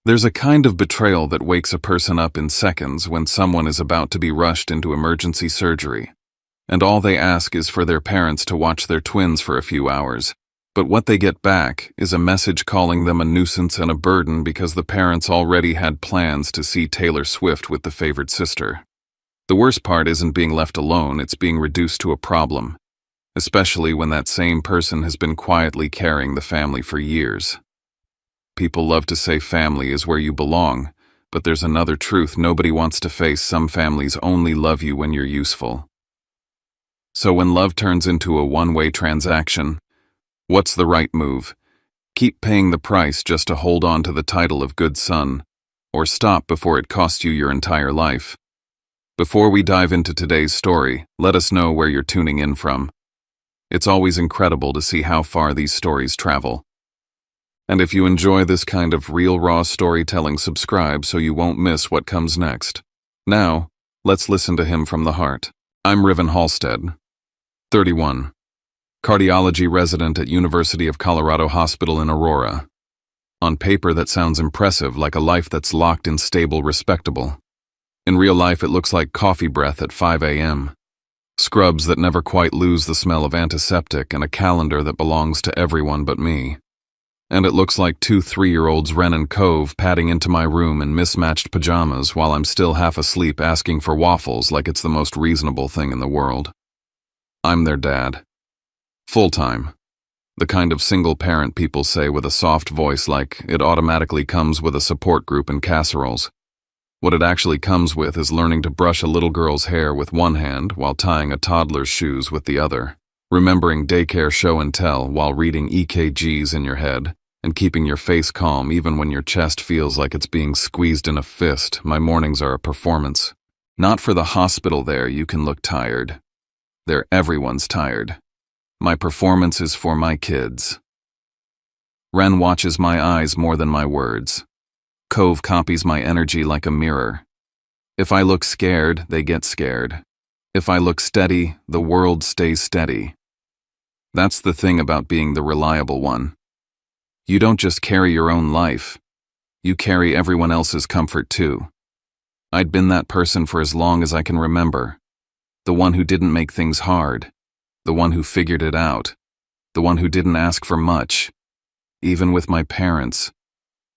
There's a kind of betrayal that wakes a person up in seconds when someone is about to be rushed into emergency surgery, and all they ask is for their parents to watch their twins for a few hours. But what they get back is a message calling them a nuisance and a burden because the parents already had plans to see Taylor Swift with the favored sister. The worst part isn't being left alone, it's being reduced to a problem, especially when that same person has been quietly carrying the family for years. People love to say family is where you belong, but there's another truth nobody wants to face: some families only love you when you're useful. So when love turns into a one-way transaction, what's the right move? Keep paying the price just to hold on to the title of good son, or stop before it costs you your entire life? Before we dive into today's story, let us know where you're tuning in from. It's always incredible to see how far these stories travel. And if you enjoy this kind of real raw storytelling, subscribe so you won't miss what comes next. Now, let's listen to him from the heart. I'm Riven Halstead, 31. Cardiology resident at University of Colorado Hospital in Aurora. On paper that sounds impressive, like a life that's locked in stable, respectable. In real life it looks like coffee breath at 5 a.m., scrubs that never quite lose the smell of antiseptic, and a calendar that belongs to everyone but me. And it looks like 2 3-year-olds Ren and Cove padding into my room in mismatched pajamas while I'm still half asleep asking for waffles like it's the most reasonable thing in the world. I'm their dad. Full-time. The kind of single parent people say with a soft voice like it automatically comes with a support group and casseroles. What it actually comes with is learning to brush a little girl's hair with one hand while tying a toddler's shoes with the other, remembering daycare show and tell while reading EKGs in your head, and keeping your face calm even when your chest feels like it's being squeezed in a fist. My mornings are a performance. Not for the hospital there, you can look tired. There, everyone's tired. My performance is for my kids. Ren watches my eyes more than my words. Cove copies my energy like a mirror. If I look scared, they get scared. If I look steady, the world stays steady. That's the thing about being the reliable one. You don't just carry your own life, you carry everyone else's comfort too. I'd been that person for as long as I can remember. The one who didn't make things hard. The one who figured it out. The one who didn't ask for much. Even with my parents.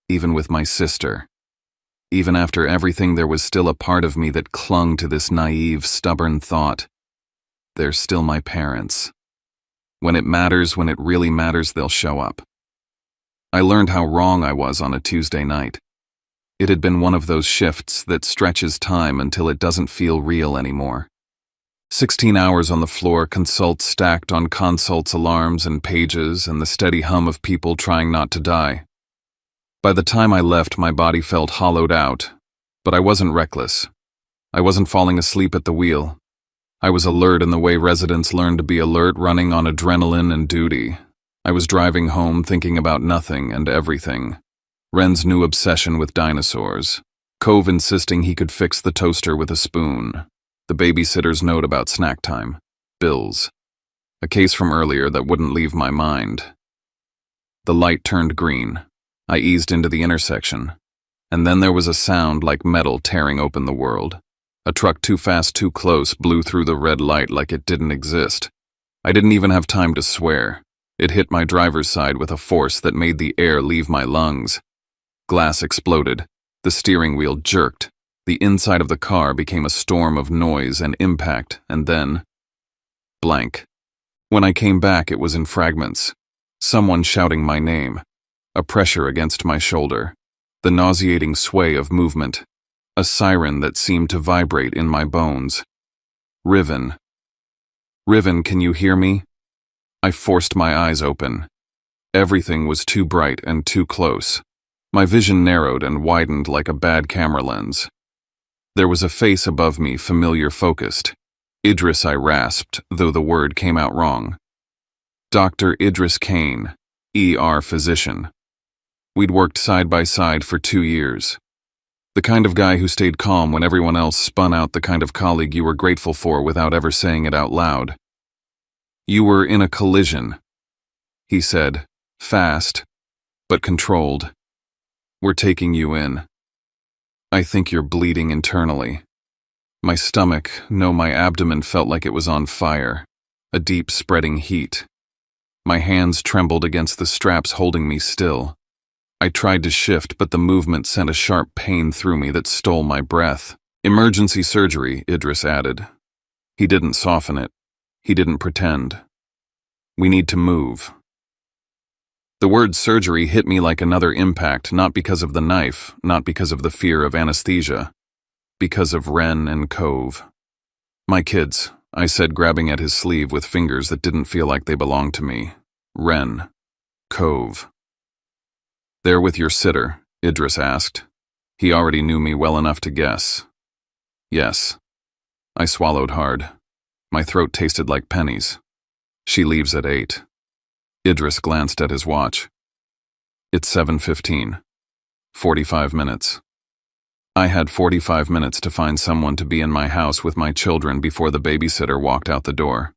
Even with my sister. Even after everything, there was still a part of me that clung to this naive, stubborn thought. They're still my parents. When it matters, when it really matters, they'll show up. I learned how wrong I was on a Tuesday night. It had been one of those shifts that stretches time until it doesn't feel real anymore. 16 hours on the floor, consults stacked on consults, alarms and pages, and the steady hum of people trying not to die. By the time I left, my body felt hollowed out, but I wasn't reckless. I wasn't falling asleep at the wheel. I was alert in the way residents learn to be alert, running on adrenaline and duty. I was driving home thinking about nothing and everything. Ren's new obsession with dinosaurs. Cove insisting he could fix the toaster with a spoon. The babysitter's note about snack time. Bills. A case from earlier that wouldn't leave my mind. The light turned green. I eased into the intersection. And then there was a sound like metal tearing open the world. A truck too fast, too close, blew through the red light like it didn't exist. I didn't even have time to swear. It hit my driver's side with a force that made the air leave my lungs. Glass exploded. The steering wheel jerked. The inside of the car became a storm of noise and impact, and then... blank. When I came back, it was in fragments. Someone shouting my name. A pressure against my shoulder. The nauseating sway of movement. A siren that seemed to vibrate in my bones. Riven. Riven, can you hear me? I forced my eyes open. Everything was too bright and too close. My vision narrowed and widened like a bad camera lens. There was a face above me, familiar, focused. Idris, I rasped, though the word came out wrong. Dr. Idris Kane, ER physician. We'd worked side by side for 2 years. The kind of guy who stayed calm when everyone else spun out, the kind of colleague you were grateful for without ever saying it out loud. You were in a collision, he said, fast, but controlled. We're taking you in. I think you're bleeding internally. My stomach, no, my abdomen felt like it was on fire, a deep spreading heat. My hands trembled against the straps holding me still. I tried to shift, but the movement sent a sharp pain through me that stole my breath. Emergency surgery, Idris added. He didn't soften it. He didn't pretend. We need to move. The word surgery hit me like another impact, not because of the knife, not because of the fear of anesthesia, because of Ren and Cove. My kids, I said, grabbing at his sleeve with fingers that didn't feel like they belonged to me. Ren. Cove. They're with your sitter, Idris asked. He already knew me well enough to guess. Yes. I swallowed hard. My throat tasted like pennies. She leaves at 8. Idris glanced at his watch. It's 7:15. 45 minutes. I had 45 minutes to find someone to be in my house with my children before the babysitter walked out the door.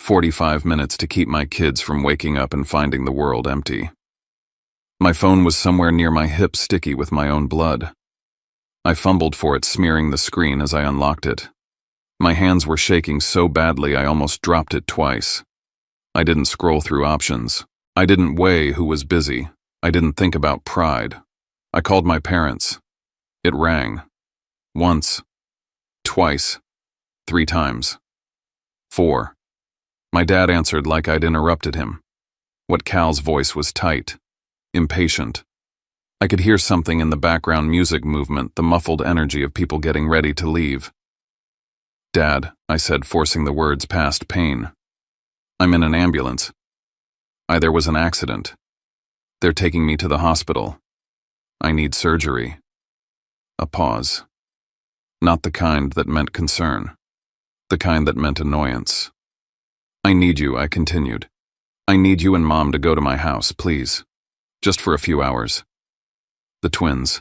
45 minutes to keep my kids from waking up and finding the world empty. My phone was somewhere near my hip, sticky with my own blood. I fumbled for it, smearing the screen as I unlocked it. My hands were shaking so badly I almost dropped it twice. I didn't scroll through options. I didn't weigh who was busy. I didn't think about pride. I called my parents. It rang. Once. Twice. 3 times. 4. My dad answered like I'd interrupted him. What Cal's voice was tight, impatient. I could hear something in the background music movement, the muffled energy of people getting ready to leave. Dad, I said, forcing the words past pain. I'm in an ambulance. There was an accident. They're taking me to the hospital. I need surgery. A pause. Not the kind that meant concern. The kind that meant annoyance. I need you, I continued. I need you and Mom to go to my house, please. Just for a few hours. The twins.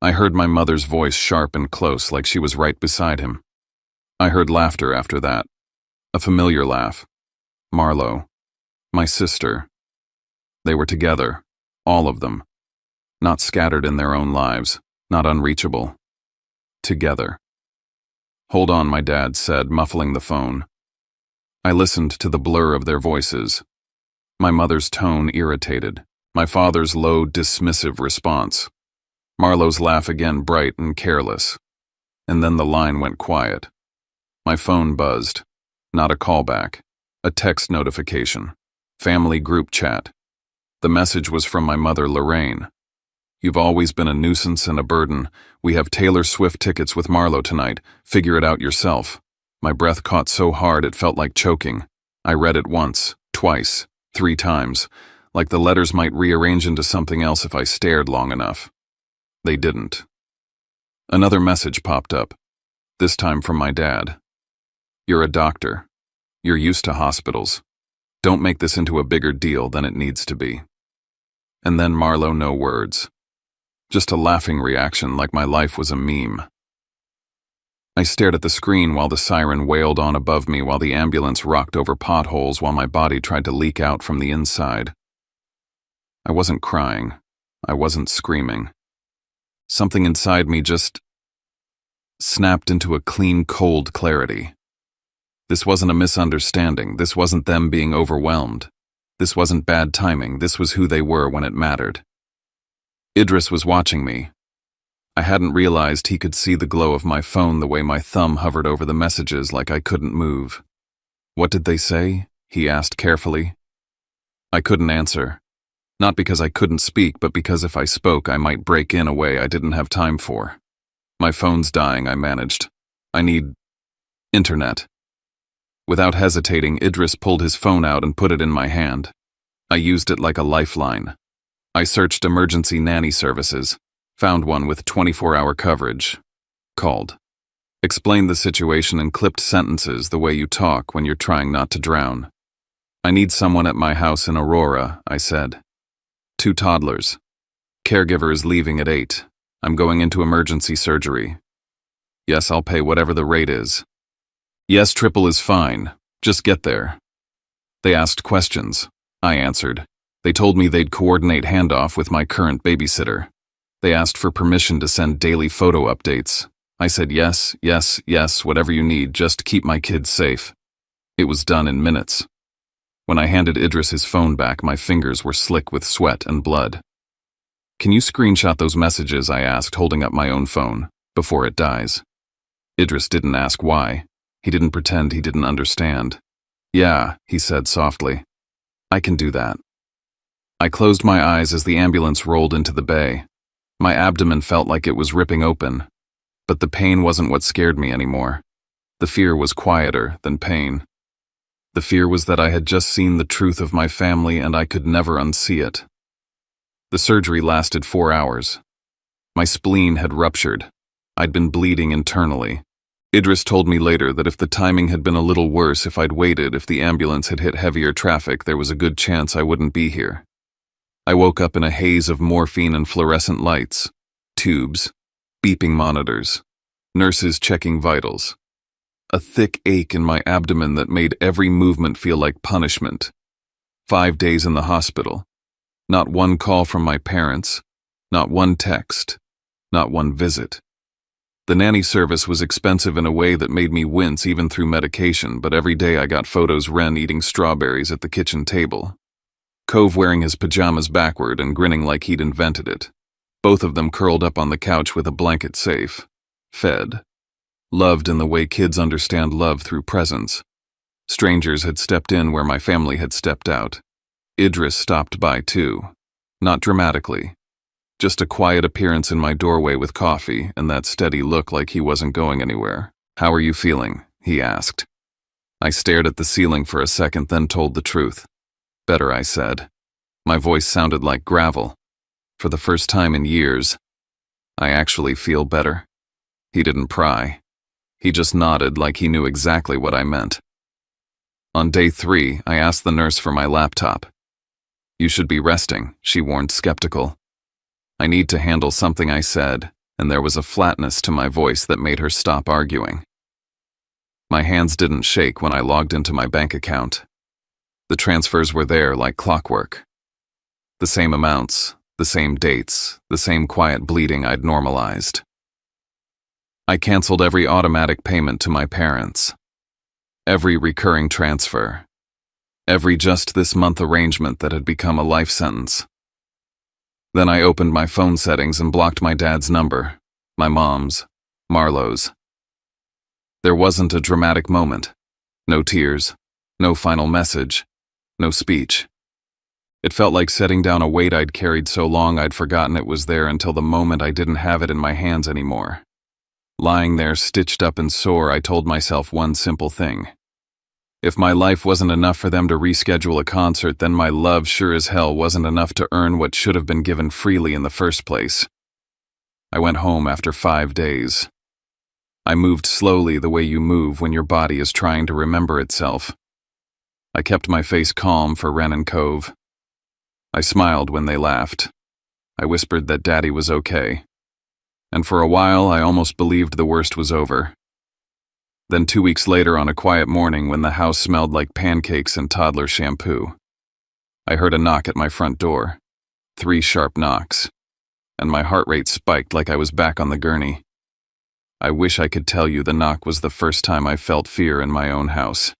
I heard my mother's voice, sharp and close, like she was right beside him. I heard laughter after that. A familiar laugh. Marlo. My sister. They were together. All of them. Not scattered in their own lives. Not unreachable. Together. Hold on, my dad said, muffling the phone. I listened to the blur of their voices. My mother's tone irritated. My father's low, dismissive response. Marlo's laugh again, bright and careless. And then the line went quiet. My phone buzzed. Not a callback. A text notification. Family group chat. The message was from my mother, Lorraine. You've always been a nuisance and a burden. We have Taylor Swift tickets with Marlo tonight. Figure it out yourself. My breath caught so hard it felt like choking. I read it once, twice, 3 times, like the letters might rearrange into something else if I stared long enough. They didn't. Another message popped up, this time from my dad. You're a doctor. You're used to hospitals. Don't make this into a bigger deal than it needs to be. And then Marlo, no words. Just a laughing reaction like my life was a meme. I stared at the screen while the siren wailed on above me, while the ambulance rocked over potholes, while my body tried to leak out from the inside. I wasn't crying. I wasn't screaming. Something inside me just snapped into a clean, cold clarity. This wasn't a misunderstanding. This wasn't them being overwhelmed. This wasn't bad timing. This was who they were when it mattered. Idris was watching me. I hadn't realized he could see the glow of my phone the way my thumb hovered over the messages like I couldn't move. What did they say? He asked carefully. I couldn't answer. Not because I couldn't speak, but because if I spoke, I might break in a way I didn't have time for. My phone's dying, I managed. I need internet. Without hesitating, Idris pulled his phone out and put it in my hand. I used it like a lifeline. I searched emergency nanny services, found one with 24-hour coverage. Called. Explained the situation in clipped sentences the way you talk when you're trying not to drown. I need someone at my house in Aurora, I said. 2 toddlers. Caregiver is leaving at 8. I'm going into emergency surgery. Yes, I'll pay whatever the rate is. Yes, triple is fine. Just get there. They asked questions. I answered. They told me they'd coordinate handoff with my current babysitter. They asked for permission to send daily photo updates. I said yes, yes, yes, whatever you need, just keep my kids safe. It was done in minutes. When I handed Idris his phone back, my fingers were slick with sweat and blood. Can you screenshot those messages, I asked, holding up my own phone, before it dies. Idris didn't ask why. He didn't pretend he didn't understand. Yeah, he said softly. I can do that. I closed my eyes as the ambulance rolled into the bay. My abdomen felt like it was ripping open. But the pain wasn't what scared me anymore. The fear was quieter than pain. The fear was that I had just seen the truth of my family and I could never unsee it. The surgery lasted 4 hours. My spleen had ruptured. I'd been bleeding internally. Idris told me later that if the timing had been a little worse, if I'd waited, if the ambulance had hit heavier traffic, there was a good chance I wouldn't be here. I woke up in a haze of morphine and fluorescent lights, tubes, beeping monitors, nurses checking vitals. A thick ache in my abdomen that made every movement feel like punishment. 5 days in the hospital. Not one call from my parents. Not one text. Not one visit. The nanny service was expensive in a way that made me wince even through medication, but every day I got photos Ren eating strawberries at the kitchen table. Cove wearing his pajamas backward and grinning like he'd invented it. Both of them curled up on the couch with a blanket safe. Fed. Loved in the way kids understand love through presence. Strangers had stepped in where my family had stepped out. Idris stopped by too. Not dramatically. Just a quiet appearance in my doorway with coffee and that steady look like he wasn't going anywhere. How are you feeling? He asked. I stared at the ceiling for a second, then told the truth. Better, I said. My voice sounded like gravel. For the first time in years, I actually feel better. He didn't pry. He just nodded like he knew exactly what I meant. On day 3, I asked the nurse for my laptop. You should be resting, she warned, skeptical. I need to handle something, I said, and there was a flatness to my voice that made her stop arguing. My hands didn't shake when I logged into my bank account. The transfers were there like clockwork. The same amounts, the same dates, the same quiet bleeding I'd normalized. I canceled every automatic payment to my parents. Every recurring transfer. Every just this month arrangement that had become a life sentence. Then I opened my phone settings and blocked my dad's number, my mom's, Marlowe's. There wasn't a dramatic moment. No tears, no final message, no speech. It felt like setting down a weight I'd carried so long I'd forgotten it was there until the moment I didn't have it in my hands anymore. Lying there stitched up and sore, I told myself one simple thing. If my life wasn't enough for them to reschedule a concert, then my love sure as hell wasn't enough to earn what should have been given freely in the first place. I went home after 5 days. I moved slowly the way you move when your body is trying to remember itself. I kept my face calm for Ren and Cove. I smiled when they laughed. I whispered that Daddy was okay. And for a while, I almost believed the worst was over. Then 2 weeks later, on a quiet morning when the house smelled like pancakes and toddler shampoo, I heard a knock at my front door. 3 sharp knocks. And my heart rate spiked like I was back on the gurney. I wish I could tell you the knock was the first time I felt fear in my own house.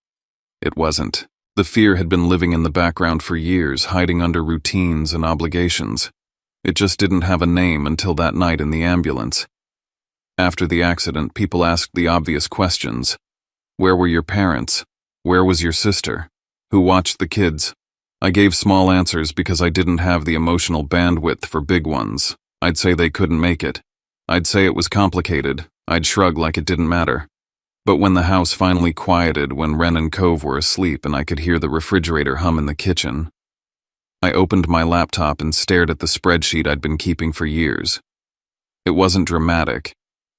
It wasn't. The fear had been living in the background for years, hiding under routines and obligations. It just didn't have a name until that night in the ambulance. After the accident, people asked the obvious questions. Where were your parents? Where was your sister? Who watched the kids? I gave small answers because I didn't have the emotional bandwidth for big ones. I'd say they couldn't make it. I'd say it was complicated. I'd shrug like it didn't matter. But when the house finally quieted, when Ren and Cove were asleep and I could hear the refrigerator hum in the kitchen, I opened my laptop and stared at the spreadsheet I'd been keeping for years. It wasn't dramatic.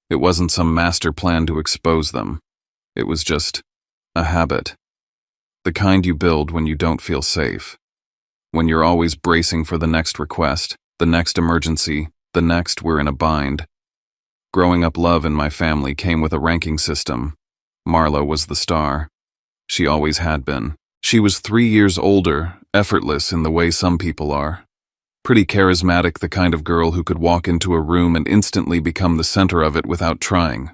It wasn't some master plan to expose them. It was just a habit. The kind you build when you don't feel safe. When you're always bracing for the next request, the next emergency, the next we're in a bind. Growing up, love in my family came with a ranking system. Marlo was the star. She always had been. She was 3 years older, effortless in the way some people are. Pretty charismatic, the kind of girl who could walk into a room and instantly become the center of it without trying.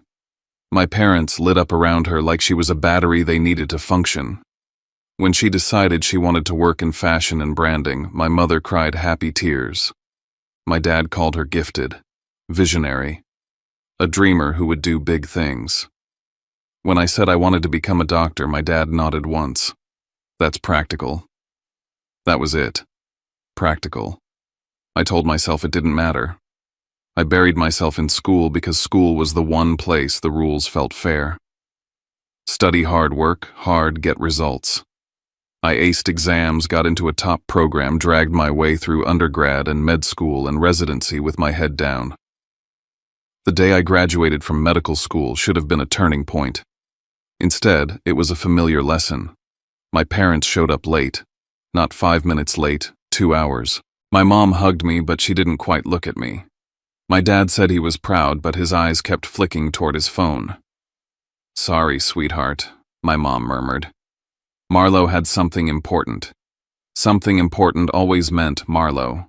My parents lit up around her like she was a battery they needed to function. When she decided she wanted to work in fashion and branding, my mother cried happy tears. My dad called her gifted, visionary, a dreamer who would do big things. When I said I wanted to become a doctor, my dad nodded once. That's practical. That was it. Practical. I told myself it didn't matter. I buried myself in school because school was the one place the rules felt fair. Study hard, work hard, get results. I aced exams, got into a top program, dragged my way through undergrad and med school and residency with my head down. The day I graduated from medical school should have been a turning point. Instead, it was a familiar lesson. My parents showed up late. Not 5 minutes late, 2 hours. My mom hugged me, but she didn't quite look at me. My dad said he was proud, but his eyes kept flicking toward his phone. "Sorry, sweetheart," my mom murmured. Marlo had something important. Something important always meant Marlo.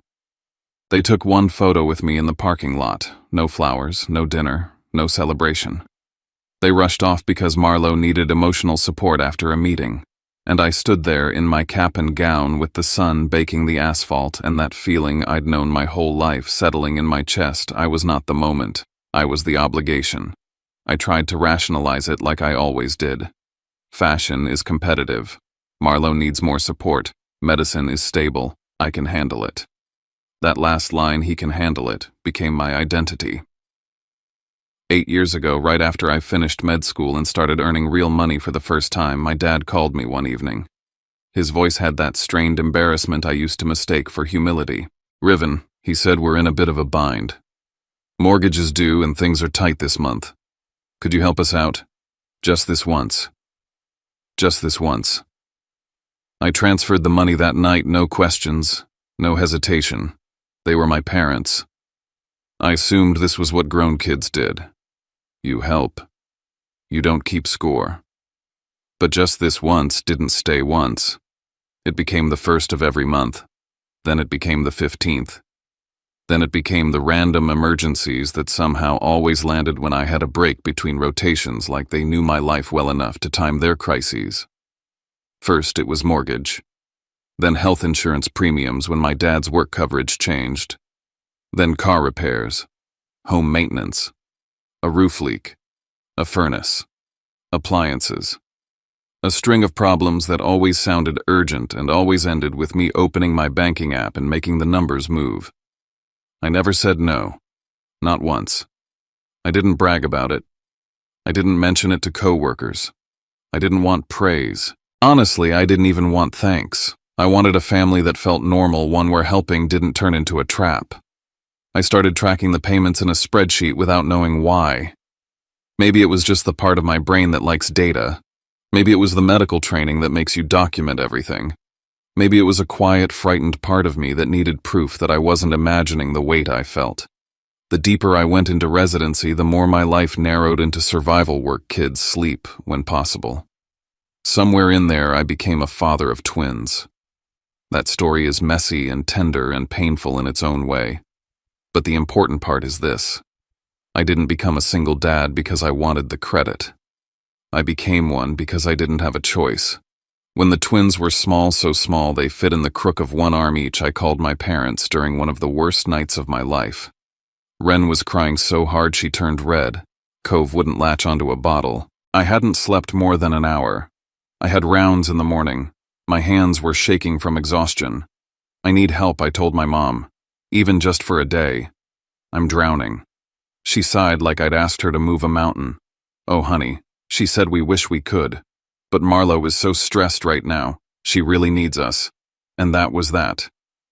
They took one photo with me in the parking lot. No flowers, no dinner, no celebration. They rushed off because Marlo needed emotional support after a meeting, and I stood there in my cap and gown with the sun baking the asphalt and that feeling I'd known my whole life settling in my chest. I was not the moment. I was the obligation. I tried to rationalize it like I always did. Fashion is competitive. Marlo needs more support. Medicine is stable. I can handle it. That last line, "he can handle it," became my identity. 8 years ago, right after I finished med school and started earning real money for the first time, my dad called me one evening. His voice had that strained embarrassment I used to mistake for humility. "Riven," he said, "we're in a bit of a bind. Mortgage is due and things are tight this month. Could you help us out? Just this once. Just this once." I transferred the money that night, no questions, no hesitation. They were my parents. I assumed this was what grown kids did. You help. You don't keep score. But just this once didn't stay once. It became the first of every month. Then it became the 15th. Then it became the random emergencies that somehow always landed when I had a break between rotations, like they knew my life well enough to time their crises. First, it was mortgage. Then health insurance premiums when my dad's work coverage changed. Then car repairs, home maintenance, a roof leak, a furnace, appliances. A string of problems that always sounded urgent and always ended with me opening my banking app and making the numbers move. I never said no. Not once. I didn't brag about it. I didn't mention it to coworkers. I didn't want praise. Honestly, I didn't even want thanks. I wanted a family that felt normal, one where helping didn't turn into a trap. I started tracking the payments in a spreadsheet without knowing why. Maybe it was just the part of my brain that likes data. Maybe it was the medical training that makes you document everything. Maybe it was a quiet, frightened part of me that needed proof that I wasn't imagining the weight I felt. The deeper I went into residency, the more my life narrowed into survival work, kids, sleep, when possible. Somewhere in there, I became a father of twins. That story is messy and tender and painful in its own way. But the important part is this. I didn't become a single dad because I wanted the credit. I became one because I didn't have a choice. When the twins were small, so small they fit in the crook of one arm each, I called my parents during one of the worst nights of my life. Ren was crying so hard she turned red. Cove wouldn't latch onto a bottle. I hadn't slept more than an hour. I had rounds in the morning. My hands were shaking from exhaustion. "I need help," I told my mom. "Even just for a day. I'm drowning." She sighed like I'd asked her to move a mountain. "Oh, honey," she said, "we wish we could. But Marlo is so stressed right now. She really needs us." And that was that.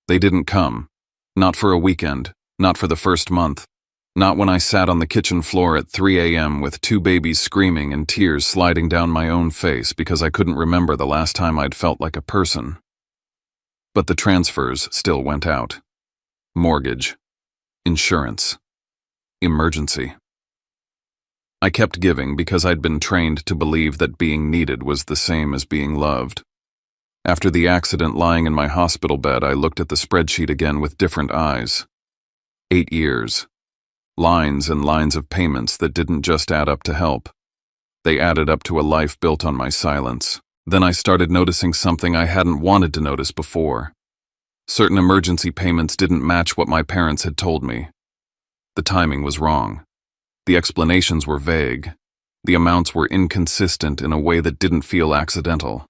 They didn't come. Not for a weekend. Not for the first month. Not when I sat on the kitchen floor at 3 a.m. with 2 babies screaming and tears sliding down my own face because I couldn't remember the last time I'd felt like a person. But the transfers still went out. Mortgage. Insurance. Emergency. I kept giving because I'd been trained to believe that being needed was the same as being loved. After the accident, lying in my hospital bed, I looked at the spreadsheet again with different eyes. 8 years. Lines and lines of payments that didn't just add up to help. They added up to a life built on my silence. Then I started noticing something I hadn't wanted to notice before. Certain emergency payments didn't match what my parents had told me. The timing was wrong. The explanations were vague. The amounts were inconsistent in a way that didn't feel accidental.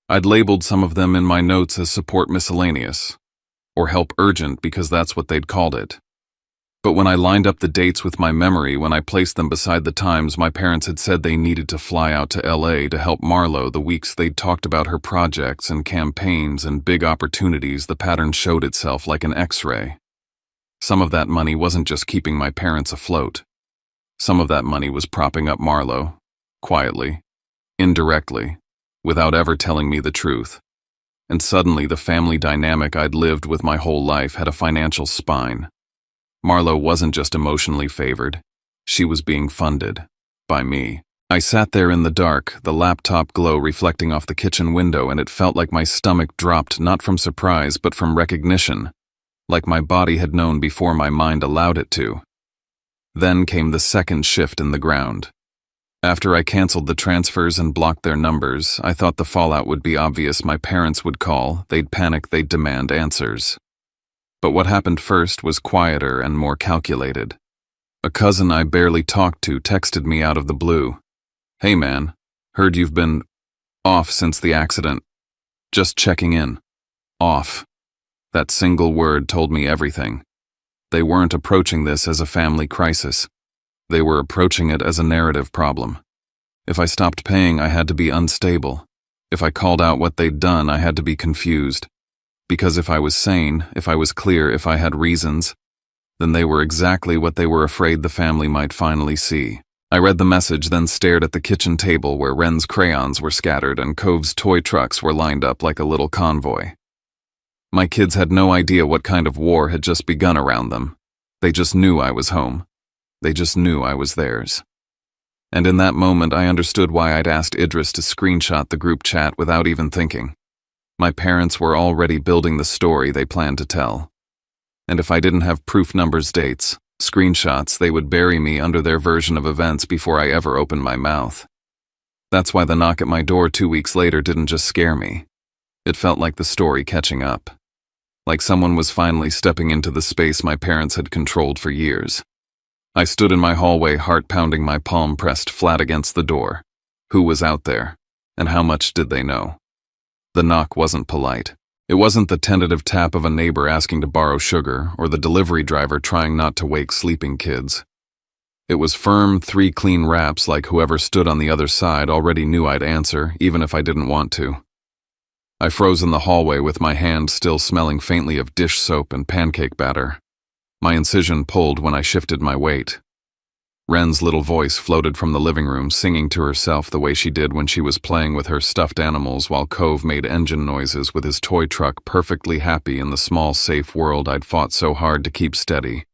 I'd labeled some of them in my notes as support miscellaneous, or help urgent because that's what they'd called it. But when I lined up the dates with my memory, when I placed them beside the times my parents had said they needed to fly out to LA to help Marlo, the weeks they'd talked about her projects and campaigns and big opportunities, the pattern showed itself like an X-ray. Some of that money wasn't just keeping my parents afloat. Some of that money was propping up Marlo, quietly, indirectly, without ever telling me the truth. And suddenly the family dynamic I'd lived with my whole life had a financial spine. Marlo wasn't just emotionally favored. She was being funded. By me. I sat there in the dark, the laptop glow reflecting off the kitchen window, and it felt like my stomach dropped, not from surprise but from recognition, like my body had known before my mind allowed it to. Then came the second shift in the ground. After I canceled the transfers and blocked their numbers, I thought the fallout would be obvious. My parents would call, they'd panic, they'd demand answers. But what happened first was quieter and more calculated. A cousin I barely talked to texted me out of the blue. "Hey man, heard you've been off since the accident. Just checking in." Off. That single word told me everything. They weren't approaching this as a family crisis. They were approaching it as a narrative problem. If I stopped paying, I had to be unstable. If I called out what they'd done, I had to be confused. Because if I was sane, if I was clear, if I had reasons, then they were exactly what they were afraid the family might finally see. I read the message, then stared at the kitchen table where Ren's crayons were scattered and Cove's toy trucks were lined up like a little convoy. My kids had no idea what kind of war had just begun around them. They just knew I was home. They just knew I was theirs. And in that moment, I understood why I'd asked Idris to screenshot the group chat without even thinking. My parents were already building the story they planned to tell. And if I didn't have proof, numbers, dates, screenshots, they would bury me under their version of events before I ever opened my mouth. That's why the knock at my door 2 weeks later didn't just scare me. It felt like the story catching up. Like someone was finally stepping into the space my parents had controlled for years. I stood in my hallway, heart pounding, my palm pressed flat against the door. Who was out there? And how much did they know? The knock wasn't polite. It wasn't the tentative tap of a neighbor asking to borrow sugar or the delivery driver trying not to wake sleeping kids. It was firm, 3 clean raps, like whoever stood on the other side already knew I'd answer, even if I didn't want to. I froze in the hallway with my hand still smelling faintly of dish soap and pancake batter. My incision pulled when I shifted my weight. Ren's little voice floated from the living room, singing to herself the way she did when she was playing with her stuffed animals, while Cove made engine noises with his toy truck, perfectly happy in the small, safe world I'd fought so hard to keep steady.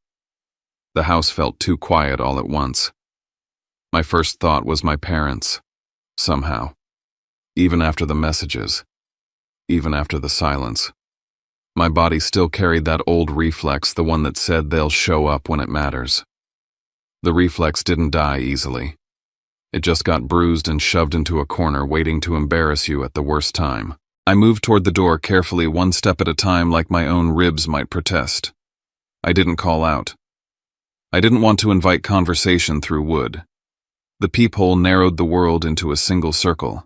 The house felt too quiet all at once. My first thought was my parents. Somehow. Even after the messages. Even after the silence. My body still carried that old reflex, the one that said they'll show up when it matters. The reflex didn't die easily. It just got bruised and shoved into a corner, waiting to embarrass you at the worst time. I moved toward the door carefully, one step at a time, like my own ribs might protest. I didn't call out. I didn't want to invite conversation through wood. The peephole narrowed the world into a single circle.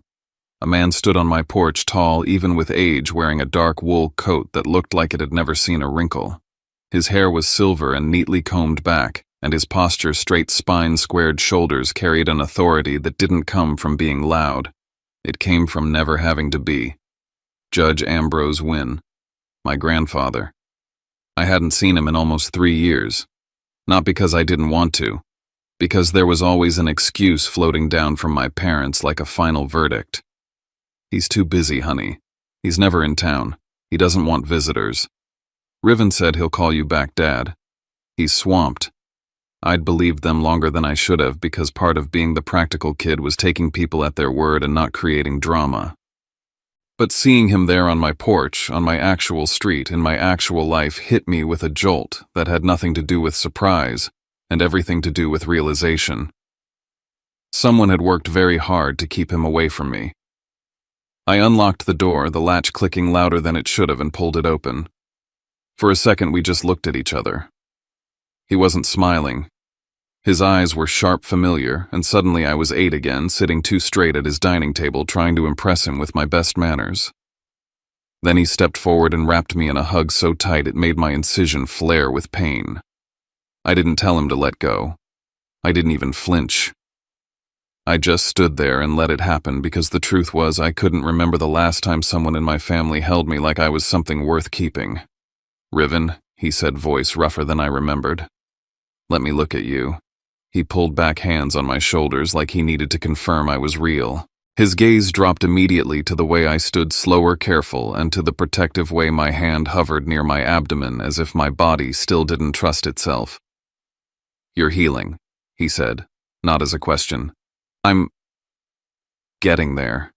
A man stood on my porch, tall even with age, wearing a dark wool coat that looked like it had never seen a wrinkle. His hair was silver and neatly combed back, and his posture, straight spine, squared shoulders, carried an authority that didn't come from being loud. It came from never having to be. Judge Ambrose Wynne. My grandfather. I hadn't seen him in almost 3 years. Not because I didn't want to. Because there was always an excuse floating down from my parents like a final verdict. "He's too busy, honey. He's never in town. He doesn't want visitors. Riven said he'll call you back, Dad. He's swamped." I'd believed them longer than I should have, because part of being the practical kid was taking people at their word and not creating drama. But seeing him there on my porch, on my actual street, in my actual life hit me with a jolt that had nothing to do with surprise and everything to do with realization. Someone had worked very hard to keep him away from me. I unlocked the door, the latch clicking louder than it should have, and pulled it open. For a second, we just looked at each other. He wasn't smiling. His eyes were sharp, familiar, and suddenly I was 8 again, sitting too straight at his dining table, trying to impress him with my best manners. Then he stepped forward and wrapped me in a hug so tight it made my incision flare with pain. I didn't tell him to let go. I didn't even flinch. I just stood there and let it happen because the truth was I couldn't remember the last time someone in my family held me like I was something worth keeping. "Riven," he said, voice rougher than I remembered. "Let me look at you." He pulled back hands on my shoulders like he needed to confirm I was real. His gaze dropped immediately to the way I stood slower, careful, and to the protective way my hand hovered near my abdomen as if my body still didn't trust itself. "You're healing," he said, not as a question. "I'm getting there."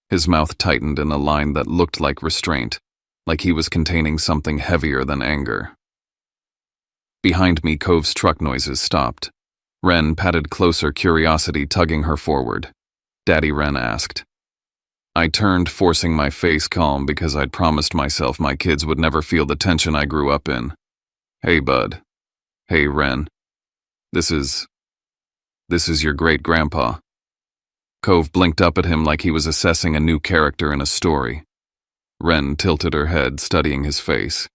His mouth tightened in a line that looked like restraint, like he was containing something heavier than anger. Behind me, Cove's truck noises stopped. Ren patted closer, curiosity tugging her forward. "Daddy," Ren asked. I turned, forcing my face calm because I'd promised myself my kids would never feel the tension I grew up in. "Hey, bud." "Hey, Ren. This is your great-grandpa." Cove blinked up at him like he was assessing a new character in a story. Ren tilted her head, studying his face.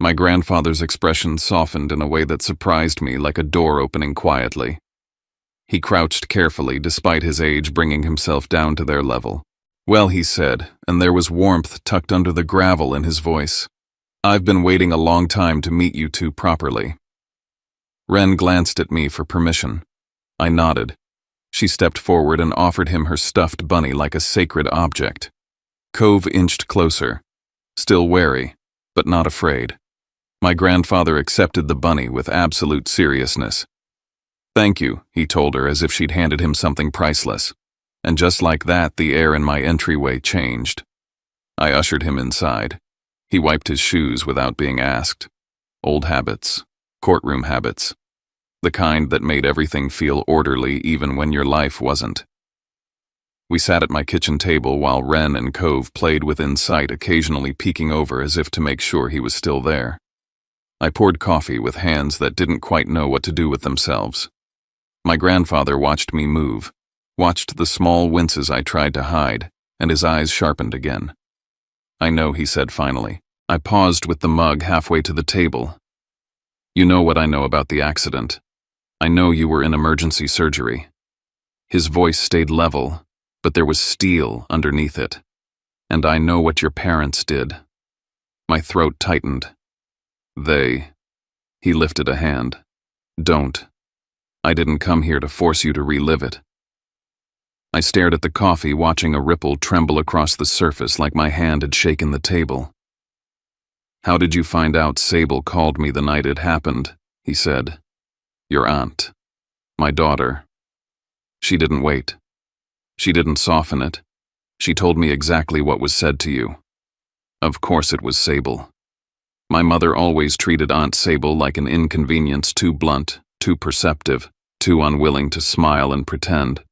My grandfather's expression softened in a way that surprised me, like a door opening quietly. He crouched carefully, despite his age bringing himself down to their level. "Well," he said, and there was warmth tucked under the gravel in his voice. "I've been waiting a long time to meet you two properly." Ren glanced at me for permission. I nodded. She stepped forward and offered him her stuffed bunny like a sacred object. Cove inched closer, still wary, but not afraid. My grandfather accepted the bunny with absolute seriousness. "Thank you," he told her as if she'd handed him something priceless. And just like that, the air in my entryway changed. I ushered him inside. He wiped his shoes without being asked. Old habits, courtroom habits. The kind that made everything feel orderly even when your life wasn't. We sat at my kitchen table while Ren and Cove played within sight, occasionally peeking over as if to make sure he was still there. I poured coffee with hands that didn't quite know what to do with themselves. My grandfather watched me move, watched the small winces I tried to hide, and his eyes sharpened again. "I know," he said finally. I paused with the mug halfway to the table. "You know what I know about the accident. I know you were in emergency surgery." His voice stayed level, but there was steel underneath it. "And I know what your parents did." My throat tightened. He lifted a hand. "Don't. I didn't come here to force you to relive it." I stared at the coffee, watching a ripple tremble across the surface like my hand had shaken the table. "How did you find out Sable called me the night it happened?" he said. "Your aunt. My daughter. She didn't wait. She didn't soften it. She told me exactly what was said to you. Of course it was Sable. My mother always treated Aunt Sable like an inconvenience, too blunt, too perceptive, too unwilling to smile and pretend.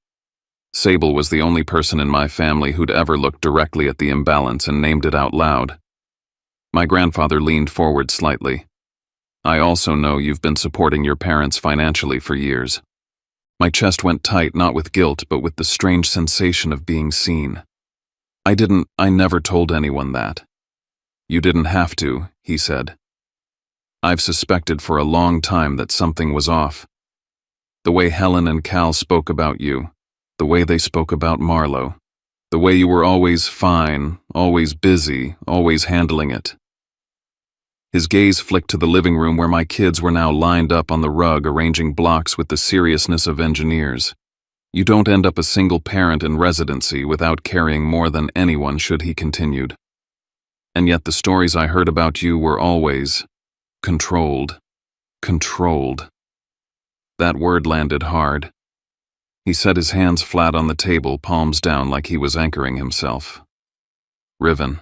Sable was the only person in my family who'd ever looked directly at the imbalance and named it out loud." My grandfather leaned forward slightly. "I also know you've been supporting your parents financially for years." My chest went tight, not with guilt, but with the strange sensation of being seen. I never told anyone that." "You didn't have to," he said. "I've suspected for a long time that something was off. The way Helen and Cal spoke about you, the way they spoke about Marlo, the way you were always fine, always busy, always handling it." His gaze flicked to the living room where my kids were now lined up on the rug, arranging blocks with the seriousness of engineers. "You don't end up a single parent in residency without carrying more than anyone," should he continued. "And yet the stories I heard about you were always controlled. Controlled." That word landed hard. He set his hands flat on the table, palms down like he was anchoring himself. Riven.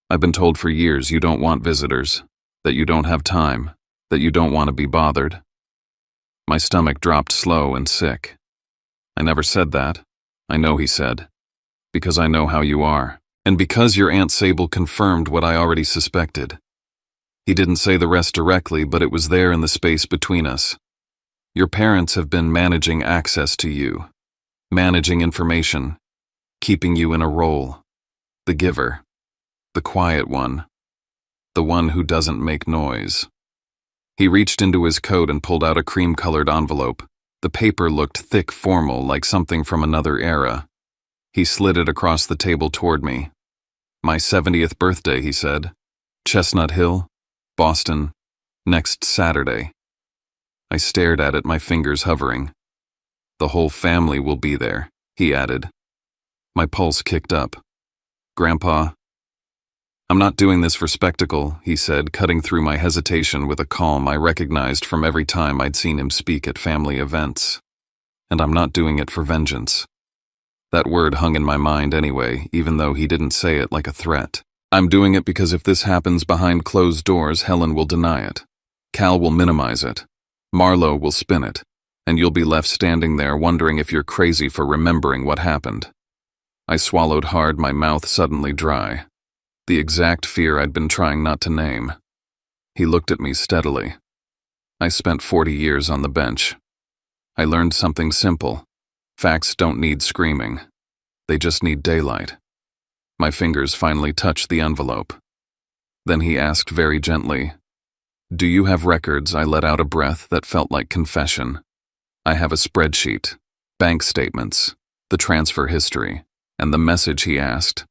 I've been told for years you don't want visitors, that you don't have time, that you don't want to be bothered. My stomach dropped slow and sick. I never said that. I know he said. Because I know how you are. And because your Aunt Sable confirmed what I already suspected. He didn't say the rest directly, but it was there in the space between us. Your parents have been managing access to you, managing information, keeping you in a role. The giver, the quiet one, the one who doesn't make noise. He reached into his coat and pulled out a cream-colored envelope. The paper looked thick, formal, like something from another era. He slid it across the table toward me. My 70th birthday, he said. Chestnut Hill, Boston, next Saturday. I stared at it, my fingers hovering. The whole family will be there, he added. My pulse kicked up. Grandpa? I'm not doing this for spectacle, he said, cutting through my hesitation with a calm I recognized from every time I'd seen him speak at family events. And I'm not doing it for vengeance. That word hung in my mind anyway, even though he didn't say it like a threat. I'm doing it because if this happens behind closed doors, Helen will deny it. Cal will minimize it. Marlo will spin it. And you'll be left standing there wondering if you're crazy for remembering what happened. I swallowed hard, my mouth suddenly dry. The exact fear I'd been trying not to name. He looked at me steadily. I spent 40 years on the bench. I learned something simple. Facts don't need screaming. They just need daylight. My fingers finally touched the envelope. Then he asked very gently, "Do you have records?" I let out a breath that felt like confession. I have a spreadsheet, bank statements, the transfer history, and the message he asked.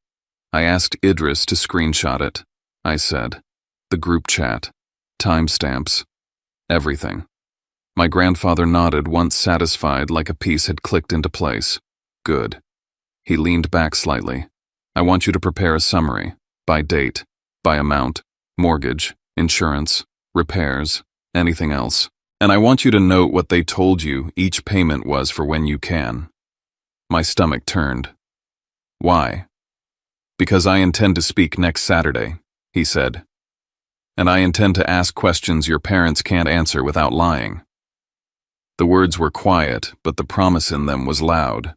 I asked Idris to screenshot it, I said. The group chat, timestamps, everything. My grandfather nodded, once satisfied, like a piece had clicked into place. Good. He leaned back slightly. I want you to prepare a summary, by date, by amount, mortgage, insurance, repairs, anything else. And I want you to note what they told you each payment was for when you can. My stomach turned. Why? Because I intend to speak next Saturday, he said. And I intend to ask questions your parents can't answer without lying. The words were quiet, but the promise in them was loud.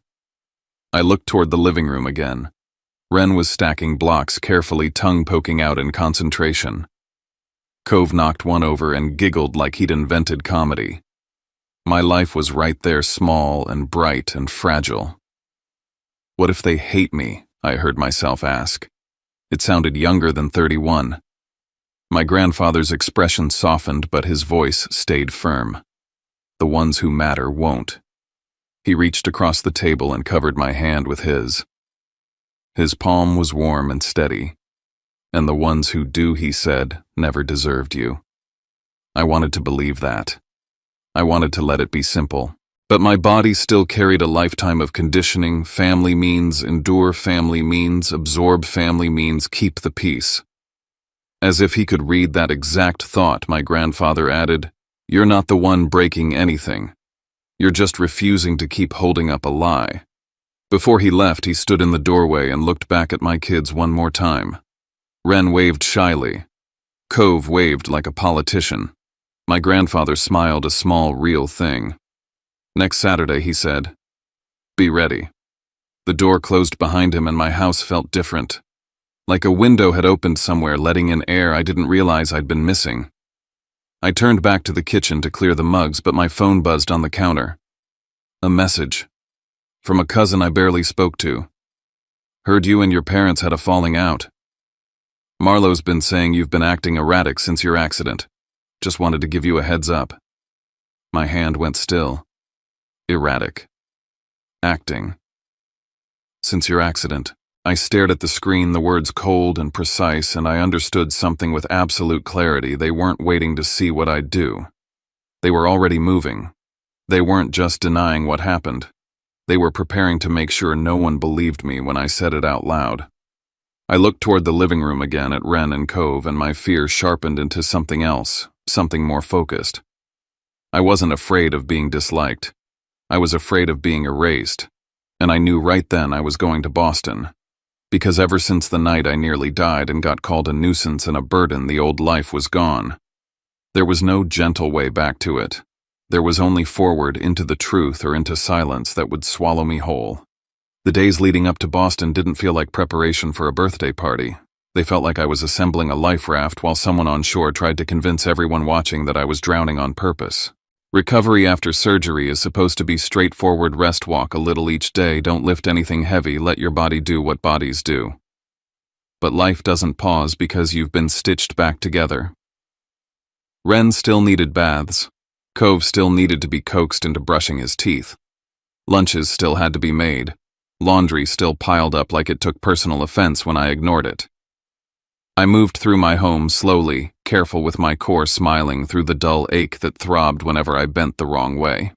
I looked toward the living room again. Wren was stacking blocks, carefully, tongue poking out in concentration. Cove knocked one over and giggled like he'd invented comedy. My life was right there, small and bright and fragile. What if they hate me? I heard myself ask. It sounded younger than 31. My grandfather's expression softened, but his voice stayed firm. The ones who matter won't. He reached across the table and covered my hand with his. His palm was warm and steady. And the ones who do, he said, never deserved you. I wanted to believe that. I wanted to let it be simple. But my body still carried a lifetime of conditioning. Family means endure, family means absorb, family means keep the peace. As if he could read that exact thought, my grandfather added, "You're not the one breaking anything. You're just refusing to keep holding up a lie." Before he left, he stood in the doorway and looked back at my kids one more time. Wren waved shyly. Cove waved like a politician. My grandfather smiled, a small, real thing. Next Saturday, he said. Be ready. The door closed behind him and my house felt different. Like a window had opened somewhere, letting in air I didn't realize I'd been missing. I turned back to the kitchen to clear the mugs, but my phone buzzed on the counter. A message. From a cousin I barely spoke to. Heard you and your parents had a falling out. Marlo's been saying you've been acting erratic since your accident. Just wanted to give you a heads up. My hand went still. Erratic. Acting. Since your accident. I stared at the screen, the words cold and precise, and I understood something with absolute clarity. They weren't waiting to see what I'd do. They were already moving. They weren't just denying what happened. They were preparing to make sure no one believed me when I said it out loud. I looked toward the living room again at Wren and Cove, and my fear sharpened into something else, something more focused. I wasn't afraid of being disliked. I was afraid of being erased, and I knew right then I was going to Boston. Because ever since the night I nearly died and got called a nuisance and a burden, the old life was gone. There was no gentle way back to it. There was only forward into the truth or into silence that would swallow me whole. The days leading up to Boston didn't feel like preparation for a birthday party. They felt like I was assembling a life raft while someone on shore tried to convince everyone watching that I was drowning on purpose. Recovery after surgery is supposed to be straightforward: rest, walk a little each day, don't lift anything heavy, let your body do what bodies do. But life doesn't pause because you've been stitched back together. Ren still needed baths. Cove still needed to be coaxed into brushing his teeth. Lunches still had to be made. Laundry still piled up like it took personal offense when I ignored it. I moved through my home slowly, careful with my core smiling through the dull ache that throbbed whenever I bent the wrong way.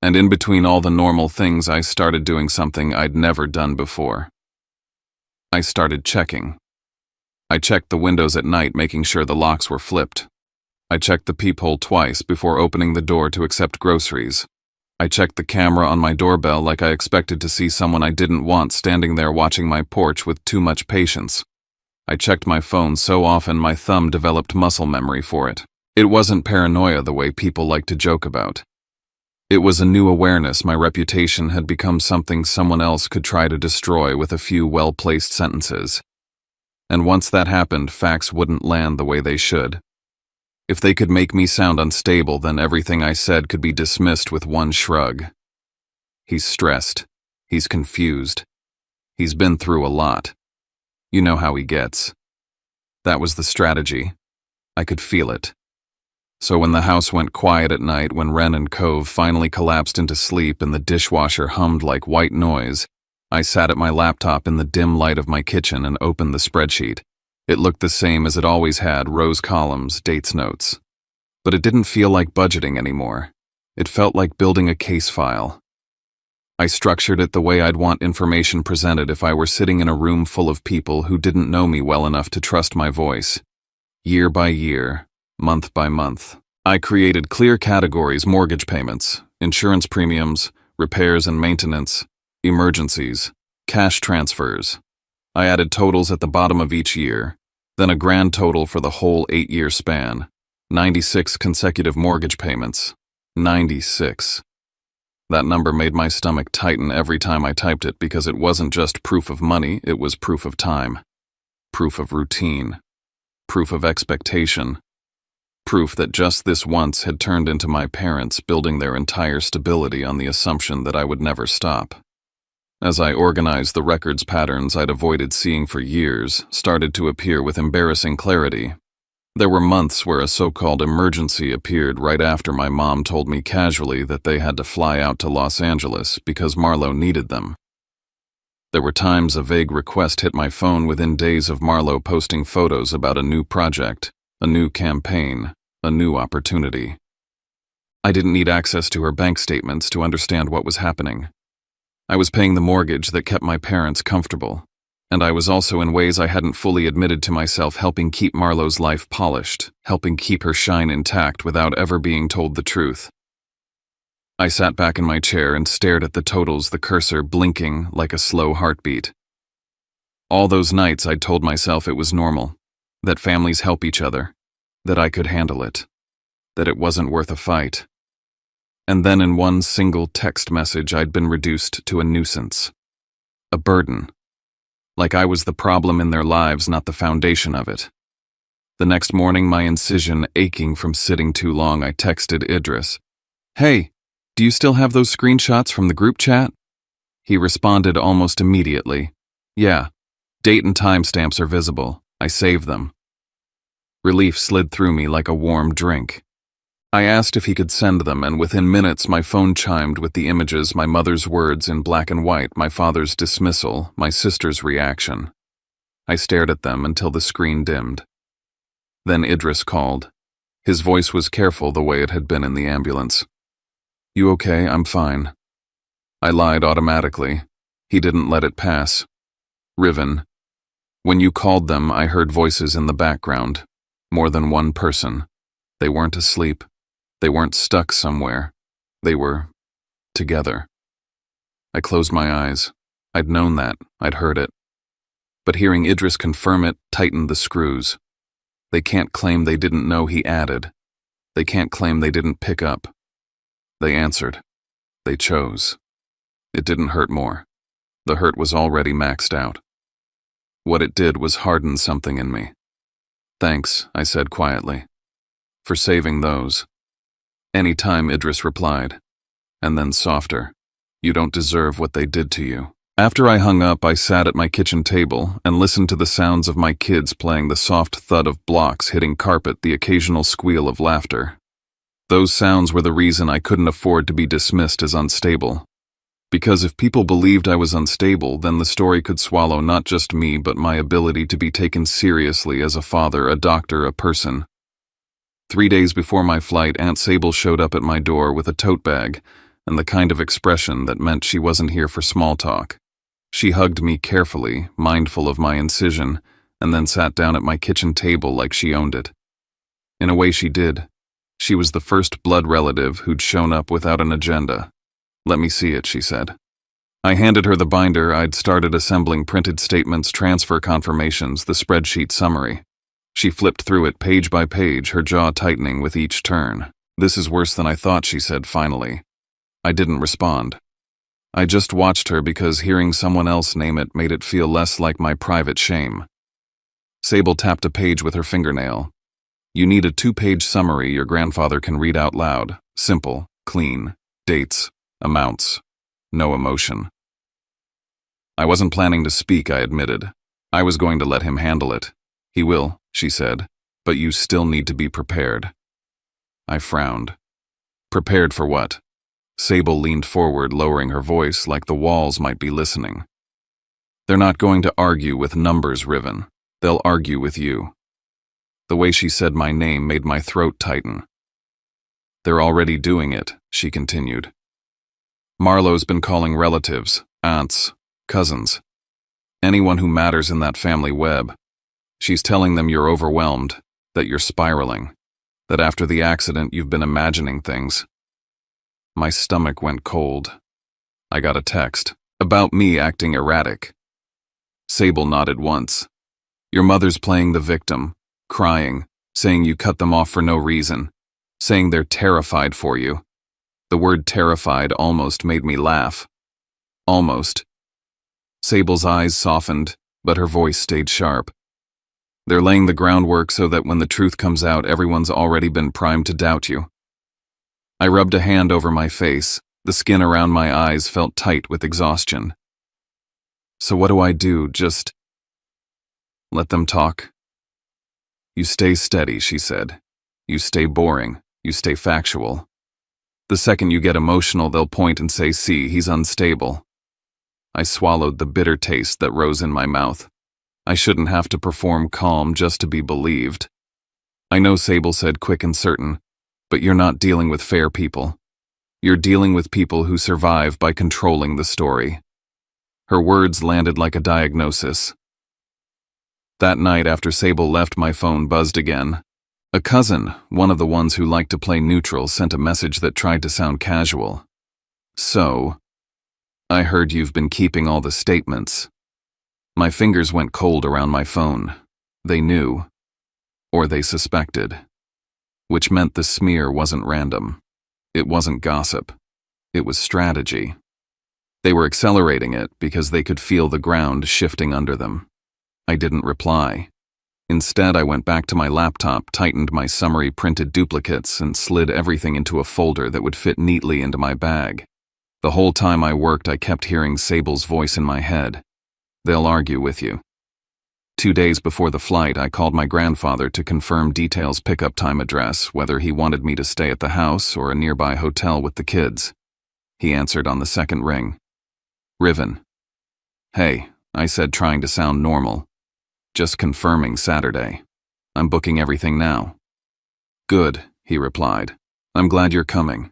And in between all the normal things, I started doing something I'd never done before. I started checking. I checked the windows at night, making sure the locks were flipped. I checked the peephole twice before opening the door to accept groceries. I checked the camera on my doorbell like I expected to see someone I didn't want standing there watching my porch with too much patience. I checked my phone so often my thumb developed muscle memory for it. It wasn't paranoia the way people like to joke about. It was a new awareness my reputation had become something someone else could try to destroy with a few well-placed sentences. And once that happened, facts wouldn't land the way they should. If they could make me sound unstable, then everything I said could be dismissed with one shrug. He's stressed. He's confused. He's been through a lot. You know how he gets. That was the strategy. I could feel it. So when the house went quiet at night, when Ren and Cove finally collapsed into sleep and the dishwasher hummed like white noise, I sat at my laptop in the dim light of my kitchen and opened the spreadsheet. It looked the same as it always had: rows, columns, dates, notes. But it didn't feel like budgeting anymore. It felt like building a case file. I structured it the way I'd want information presented if I were sitting in a room full of people who didn't know me well enough to trust my voice. Year by year, month by month, I created clear categories: mortgage payments, insurance premiums, repairs and maintenance, emergencies, cash transfers. I added totals at the bottom of each year, then a grand total for the whole 8-year span. 96 consecutive mortgage payments. 96. That number made my stomach tighten every time I typed it, because it wasn't just proof of money, it was proof of time. Proof of routine. Proof of expectation. Proof that just this once had turned into my parents building their entire stability on the assumption that I would never stop. As I organized, the records, patterns I'd avoided seeing for years started to appear with embarrassing clarity. There were months where a so-called emergency appeared right after my mom told me casually that they had to fly out to Los Angeles because Marlo needed them. There were times a vague request hit my phone within days of Marlo posting photos about a new project, a new campaign, a new opportunity. I didn't need access to her bank statements to understand what was happening. I was paying the mortgage that kept my parents comfortable. And I was also, in ways I hadn't fully admitted to myself, helping keep Marlo's life polished, helping keep her shine intact without ever being told the truth. I sat back in my chair and stared at the totals, the cursor blinking like a slow heartbeat. All those nights I'd told myself it was normal, that families help each other, that I could handle it, that it wasn't worth a fight. And then in one single text message I'd been reduced to a nuisance, a burden. Like I was the problem in their lives, not the foundation of it. The next morning, my incision aching from sitting too long, I texted Idris. "Hey, do you still have those screenshots from the group chat?" He responded almost immediately. "Yeah, date and timestamps are visible. I saved them." Relief slid through me like a warm drink. I asked if he could send them, and within minutes my phone chimed with the images: my mother's words in black and white, my father's dismissal, my sister's reaction. I stared at them until the screen dimmed. Then Idris called. His voice was careful, the way it had been in the ambulance. "You okay?" "I'm fine." I lied automatically. He didn't let it pass. "Riven, when you called them, I heard voices in the background. More than one person. They weren't asleep. They weren't stuck somewhere. They were together." I closed my eyes. I'd known that. I'd heard it. but hearing Idris confirm it tightened the screws. They can't claim they didn't know, he added. They can't claim they didn't pick up. They answered. They chose. It didn't hurt more. The hurt was already maxed out. What it did was harden something in me. Thanks, I said quietly. For saving those. Any time, Idris replied. And then softer. You don't deserve what they did to you. After I hung up, I sat at my kitchen table and listened to the sounds of my kids playing, the soft thud of blocks hitting carpet, the occasional squeal of laughter. Those sounds were the reason I couldn't afford to be dismissed as unstable. Because if people believed I was unstable, then the story could swallow not just me, but my ability to be taken seriously as a father, a doctor, a person. 3 days before my flight, Aunt Sable showed up at my door with a tote bag and the kind of expression that meant she wasn't here for small talk. She hugged me carefully, mindful of my incision, and then sat down at my kitchen table like she owned it. In a way, she did. She was the first blood relative who'd shown up without an agenda. Let me see it, she said. I handed her the binder I'd started assembling: printed statements, transfer confirmations, the spreadsheet summary. She flipped through it page by page, her jaw tightening with each turn. This is worse than I thought, she said finally. I didn't respond. I just watched her because hearing someone else name it made it feel less like my private shame. Sable tapped a page with her fingernail. You need a 2-page summary your grandfather can read out loud. Simple, clean, dates, amounts, no emotion. I wasn't planning to speak, I admitted. I was going to let him handle it. He will, she said, but you still need to be prepared. I frowned. Prepared for what? Sable leaned forward, lowering her voice like the walls might be listening. They're not going to argue with numbers, Riven. They'll argue with you. The way she said my name made my throat tighten. They're already doing it, she continued. Marlowe's been calling relatives, aunts, cousins, anyone who matters in that family web. She's telling them you're overwhelmed, that you're spiraling, that after the accident you've been imagining things. My stomach went cold. I got a text about me acting erratic. Sable nodded once. Your mother's playing the victim, crying, saying you cut them off for no reason, saying they're terrified for you. The word terrified almost made me laugh. Almost. Sable's eyes softened, but her voice stayed sharp. They're laying the groundwork so that when the truth comes out, everyone's already been primed to doubt you. I rubbed a hand over my face. The skin around my eyes felt tight with exhaustion. So what do I do? Just let them talk? You stay steady, she said. You stay boring. You stay factual. The second you get emotional, they'll point and say, see, he's unstable. I swallowed the bitter taste that rose in my mouth. I shouldn't have to perform calm just to be believed. I know, Sable said, quick and certain, but you're not dealing with fair people. You're dealing with people who survive by controlling the story. Her words landed like a diagnosis. That night after Sable left, my phone buzzed again. A cousin, one of the ones who liked to play neutral, sent a message that tried to sound casual. So, I heard you've been keeping all the statements. My fingers went cold around my phone. They knew. Or they suspected. Which meant the smear wasn't random. It wasn't gossip. It was strategy. They were accelerating it because they could feel the ground shifting under them. I didn't reply. Instead, I went back to my laptop, tightened my summary printed duplicates, and slid everything into a folder that would fit neatly into my bag. The whole time I worked, I kept hearing Sable's voice in my head. They'll argue with you. 2 days before the flight, I called my grandfather to confirm details: pickup time, address, whether he wanted me to stay at the house or a nearby hotel with the kids. He answered on the second ring. Riven. Hey, I said, trying to sound normal. Just confirming Saturday. I'm booking everything now. Good, he replied. I'm glad you're coming.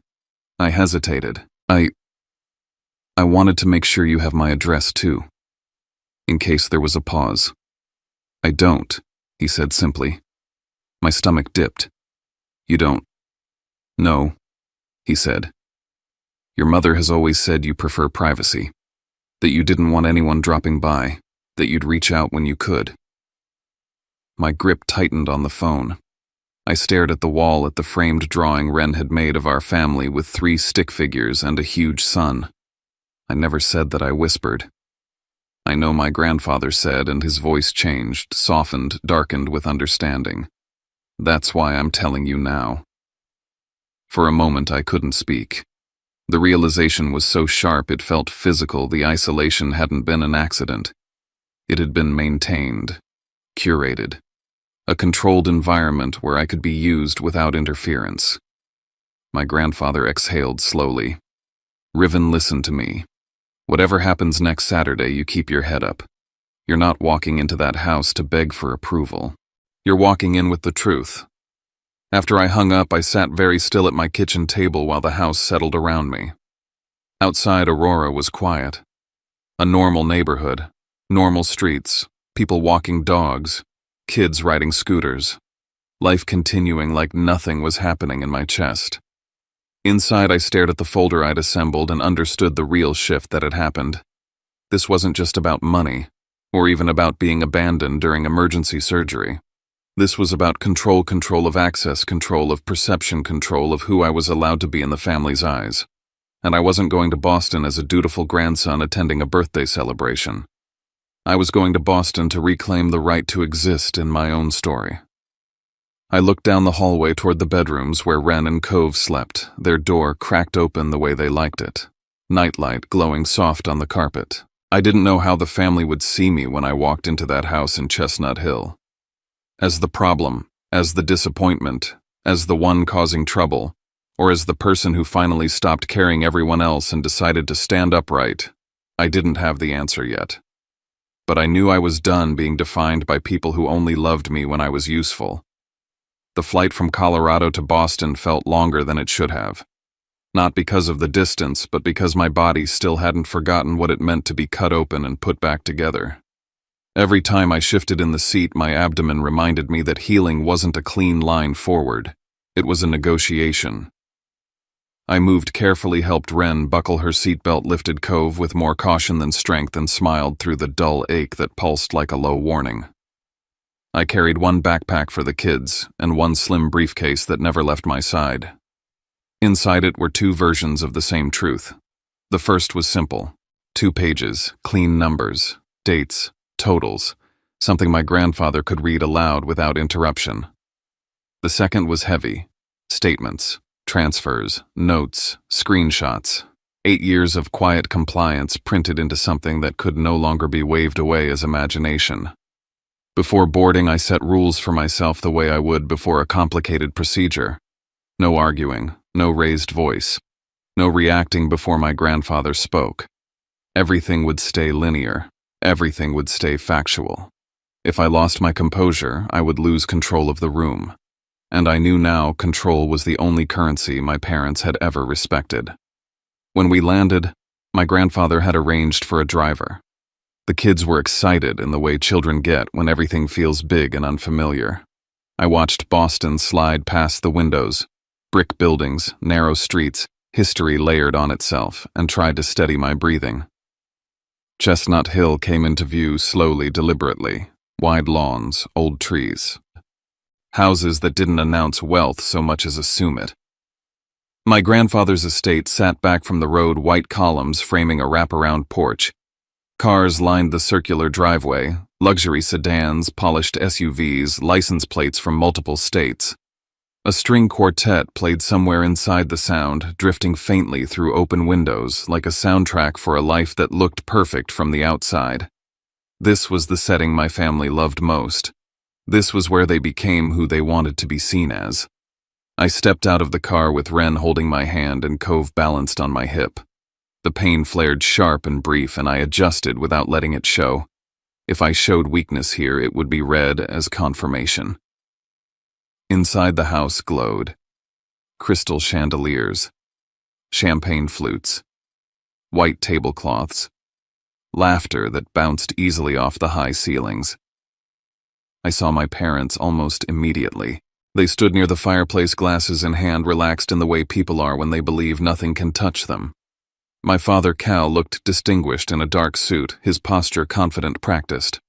I hesitated. I wanted to make sure you have my address too. In case there was a pause. I don't, he said simply. My stomach dipped. You don't? No, he said. Your mother has always said you prefer privacy, that you didn't want anyone dropping by. that you'd reach out when you could. My grip tightened on the phone. I stared at the wall at the framed drawing Ren had made of our family with 3 stick figures and a huge sun. I never said that I whispered. I know my grandfather said, and his voice changed, softened, darkened with understanding. That's why I'm telling you now. For a moment I couldn't speak. The realization was so sharp it felt physical. The isolation hadn't been an accident. It had been maintained, curated. A controlled environment where I could be used without interference. My grandfather exhaled slowly. Riven, listen to me. Whatever happens next Saturday, you keep your head up. You're not walking into that house to beg for approval. You're walking in with the truth. After I hung up, I sat very still at my kitchen table while the house settled around me. Outside, Aurora was quiet. A normal neighborhood, normal streets, people walking dogs, kids riding scooters. Life continuing like nothing was happening in my chest. Inside, I stared at the folder I'd assembled and understood the real shift that had happened. This wasn't just about money, or even about being abandoned during emergency surgery. This was about control of access, control of perception, control of who I was allowed to be in the family's eyes. And I wasn't going to Boston as a dutiful grandson attending a birthday celebration. I was going to Boston to reclaim the right to exist in my own story. I looked down the hallway toward the bedrooms where Ren and Cove slept, their door cracked open the way they liked it. Nightlight glowing soft on the carpet. I didn't know how the family would see me when I walked into that house in Chestnut Hill. As the problem, as the disappointment, as the one causing trouble, or as the person who finally stopped carrying everyone else and decided to stand upright. I didn't have the answer yet. But I knew I was done being defined by people who only loved me when I was useful. The flight from Colorado to Boston felt longer than it should have. Not because of the distance, but because my body still hadn't forgotten what it meant to be cut open and put back together. Every time I shifted in the seat, my abdomen reminded me that healing wasn't a clean line forward. It was a negotiation. I moved carefully, helped Ren buckle her seatbelt, lifted Cove with more caution than strength, and smiled through the dull ache that pulsed like a low warning. I carried one backpack for the kids and one slim briefcase that never left my side. Inside it were 2 versions of the same truth. The first was simple. 2 pages, clean numbers, dates, totals, something my grandfather could read aloud without interruption. The second was heavy. Statements, transfers, notes, screenshots. 8 years of quiet compliance printed into something that could no longer be waved away as imagination. Before boarding, I set rules for myself the way I would before a complicated procedure. No arguing, no raised voice, no reacting before my grandfather spoke. Everything would stay linear. Everything would stay factual. If I lost my composure, I would lose control of the room. And I knew now control was the only currency my parents had ever respected. When we landed, my grandfather had arranged for a driver. The kids were excited in the way children get when everything feels big and unfamiliar. I watched Boston slide past the windows, brick buildings, narrow streets, history layered on itself, and tried to steady my breathing. Chestnut Hill came into view slowly, deliberately. Wide lawns, old trees. Houses that didn't announce wealth so much as assume it. My grandfather's estate sat back from the road, white columns framing a wraparound porch. Cars lined the circular driveway, luxury sedans, polished SUVs, license plates from multiple states. A string quartet played somewhere inside the sound, drifting faintly through open windows like a soundtrack for a life that looked perfect from the outside. This was the setting my family loved most. This was where they became who they wanted to be seen as. I stepped out of the car with Ren holding my hand and Cove balanced on my hip. The pain flared sharp and brief, and I adjusted without letting it show. If I showed weakness here, it would be read as confirmation. Inside the house glowed. Crystal chandeliers, champagne flutes, white tablecloths, laughter that bounced easily off the high ceilings. I saw my parents almost immediately. They stood near the fireplace, glasses in hand, relaxed in the way people are when they believe nothing can touch them. My father, Cal, looked distinguished in a dark suit, his posture confident, practiced.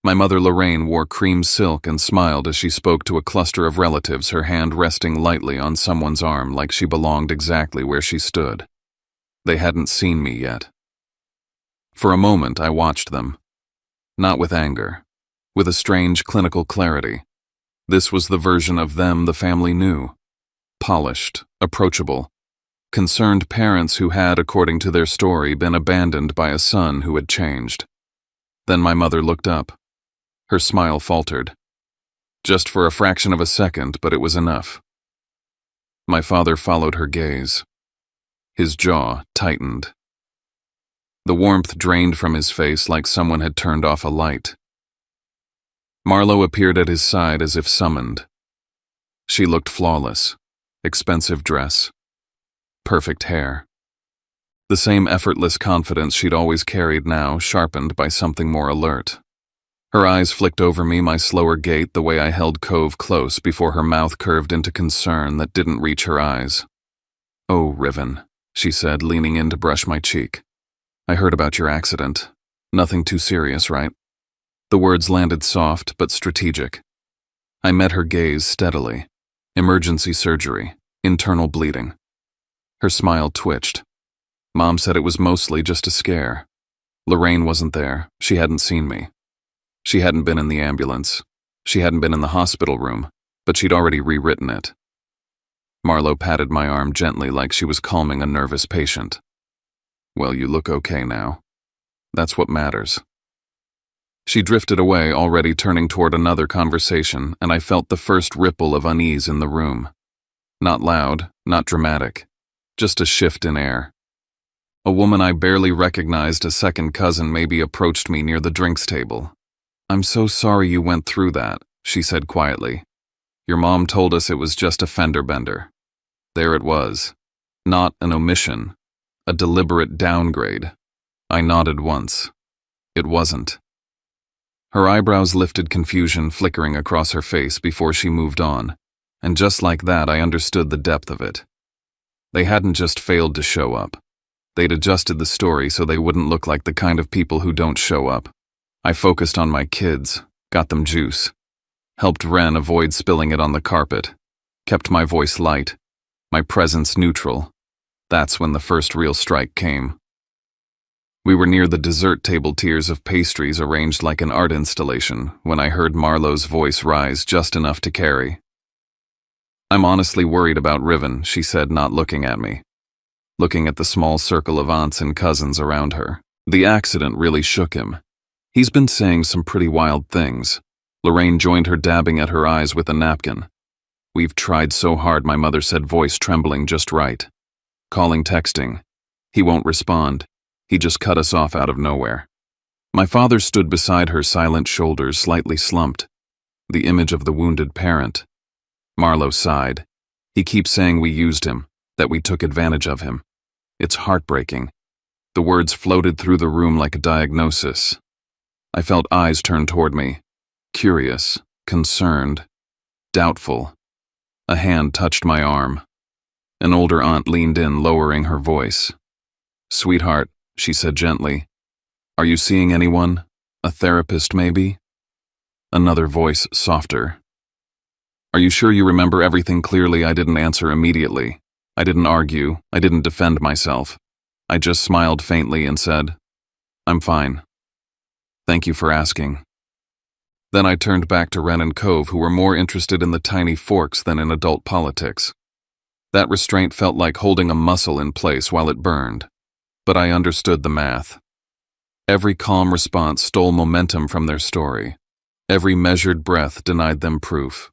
My mother, Lorraine, wore cream silk and smiled as she spoke to a cluster of relatives, her hand resting lightly on someone's arm like she belonged exactly where she stood. They hadn't seen me yet. For a moment, I watched them. Not with anger, with a strange clinical clarity. This was the version of them the family knew. Polished, approachable, concerned parents who had, according to their story, been abandoned by a son who had changed. Then my mother looked up. Her smile faltered. Just for a fraction of a second, but it was enough. My father followed her gaze. His jaw tightened. The warmth drained from his face like someone had turned off a light. Marlo appeared at his side as if summoned. She looked flawless. Expensive dress. Perfect hair. The same effortless confidence she'd always carried now, sharpened by something more alert. Her eyes flicked over me, my slower gait, the way I held Cove close before her mouth curved into concern that didn't reach her eyes. "Oh, Riven," she said, leaning in to brush my cheek. "I heard about your accident. Nothing too serious, right?" The words landed soft but strategic. I met her gaze steadily. Emergency surgery. Internal bleeding. Her smile twitched. Mom said it was mostly just a scare. Lorraine wasn't there. She hadn't seen me. She hadn't been in the ambulance. She hadn't been in the hospital room, but she'd already rewritten it. Marlo patted my arm gently like she was calming a nervous patient. "Well, you look okay now. That's what matters." She drifted away, already turning toward another conversation, and I felt the first ripple of unease in the room. Not loud, not dramatic, just a shift in air. A woman I barely recognized, a second cousin, maybe, approached me near the drinks table. "I'm so sorry you went through that," she said quietly. "Your mom told us it was just a fender bender." There it was. Not an omission. A deliberate downgrade. I nodded once. It wasn't. Her eyebrows lifted, confusion flickering across her face before she moved on, and just like that I understood the depth of it. They hadn't just failed to show up. They'd adjusted the story so they wouldn't look like the kind of people who don't show up. I focused on my kids, got them juice, helped Ren avoid spilling it on the carpet, kept my voice light, my presence neutral. That's when the first real strike came. We were near the dessert table, tiers of pastries arranged like an art installation, when I heard Marlo's voice rise just enough to carry. "I'm honestly worried about Riven," she said, not looking at me. Looking at the small circle of aunts and cousins around her. "The accident really shook him. He's been saying some pretty wild things." Lorraine joined her, dabbing at her eyes with a napkin. "We've tried so hard," my mother said, voice trembling just right. "Calling, texting. He won't respond. He just cut us off out of nowhere." My father stood beside her, silent, shoulders slightly slumped. The image of the wounded parent. Marlo sighed. "He keeps saying we used him, that we took advantage of him. It's heartbreaking." The words floated through the room like a diagnosis. I felt eyes turn toward me. Curious, concerned, doubtful. A hand touched my arm. An older aunt leaned in, lowering her voice. "Sweetheart," she said gently, "are you seeing anyone? A therapist, maybe?" Another voice, softer. "Are you sure you remember everything clearly?" I didn't answer immediately. I didn't argue. I didn't defend myself. I just smiled faintly and said, "I'm fine. Thank you for asking." Then I turned back to Ren and Cove, who were more interested in the tiny forks than in adult politics. That restraint felt like holding a muscle in place while it burned. But I understood the math. Every calm response stole momentum from their story. Every measured breath denied them proof.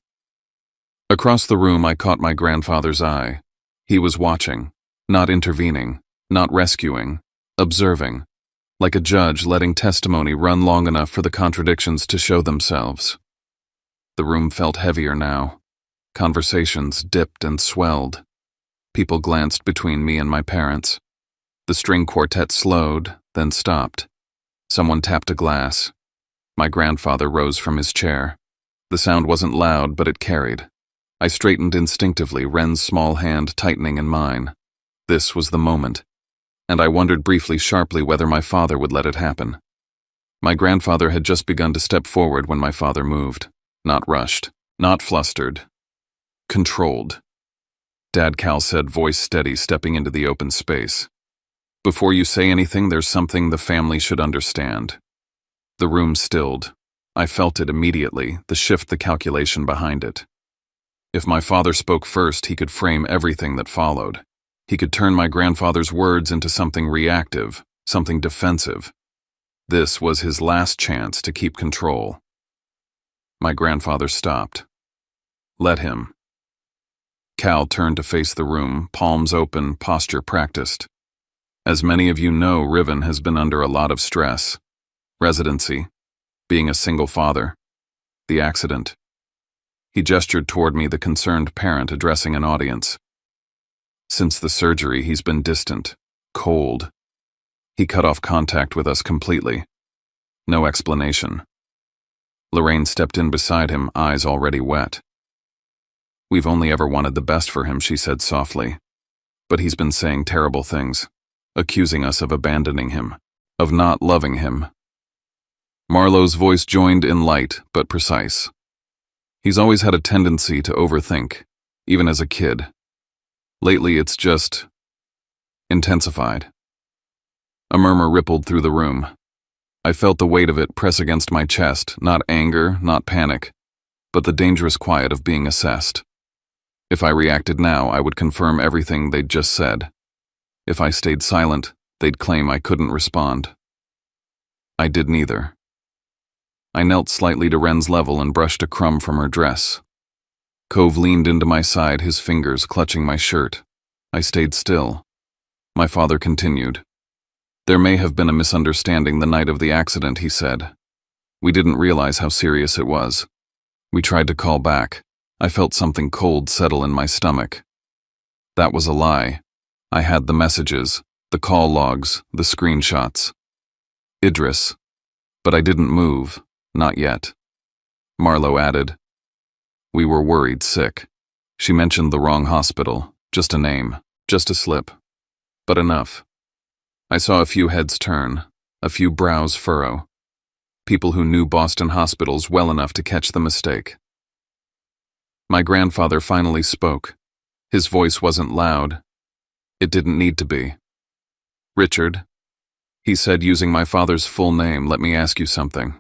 Across the room, I caught my grandfather's eye. He was watching, not intervening, not rescuing, observing, like a judge letting testimony run long enough for the contradictions to show themselves. The room felt heavier now. Conversations dipped and swelled. People glanced between me and my parents. The string quartet slowed, then stopped. Someone tapped a glass. My grandfather rose from his chair. The sound wasn't loud, but it carried. I straightened instinctively, Ren's small hand tightening in mine. This was the moment. and I wondered briefly sharply whether my father would let it happen. My grandfather had just begun to step forward when my father moved. Not rushed, not flustered. Controlled. Dad, Cal said, voice steady, stepping into the open space. Before you say anything, there's something the family should understand. The room stilled. I felt it immediately, the shift, the calculation behind it. If my father spoke first, he could frame everything that followed. He could turn my grandfather's words into something reactive, something defensive. This was his last chance to keep control. My grandfather stopped. Let him. Cal turned to face the room, palms open, posture practiced. As many of you know, Riven has been under a lot of stress. Residency, being a single father, the accident. He gestured toward me, the concerned parent addressing an audience. Since the surgery, he's been distant, cold. He cut off contact with us completely. No explanation. Lorraine stepped in beside him, eyes already wet. We've only ever wanted the best for him, she said softly. But he's been saying terrible things, accusing us of abandoning him, of not loving him. Marlowe's voice joined in, light but precise. He's always had a tendency to overthink, even as a kid. Lately, it's just intensified. A murmur rippled through the room. I felt the weight of it press against my chest, not anger, not panic, but the dangerous quiet of being assessed. If I reacted now, I would confirm everything they'd just said. If I stayed silent, they'd claim I couldn't respond. I did neither. I knelt slightly to Ren's level and brushed a crumb from her dress. Cove leaned into my side, his fingers clutching my shirt. I stayed still. My father continued. There may have been a misunderstanding the night of the accident, he said. We didn't realize how serious it was. We tried to call back. I felt something cold settle in my stomach. That was a lie. I had the messages, the call logs, the screenshots. Idris. But I didn't move. Not yet. Marlowe added. We were worried sick. She mentioned the wrong hospital. Just a name. Just a slip. But enough. I saw a few heads turn, a few brows furrow. People who knew Boston hospitals well enough to catch the mistake. My grandfather finally spoke. His voice wasn't loud. It didn't need to be. Richard, he said, using my father's full name, let me ask you something.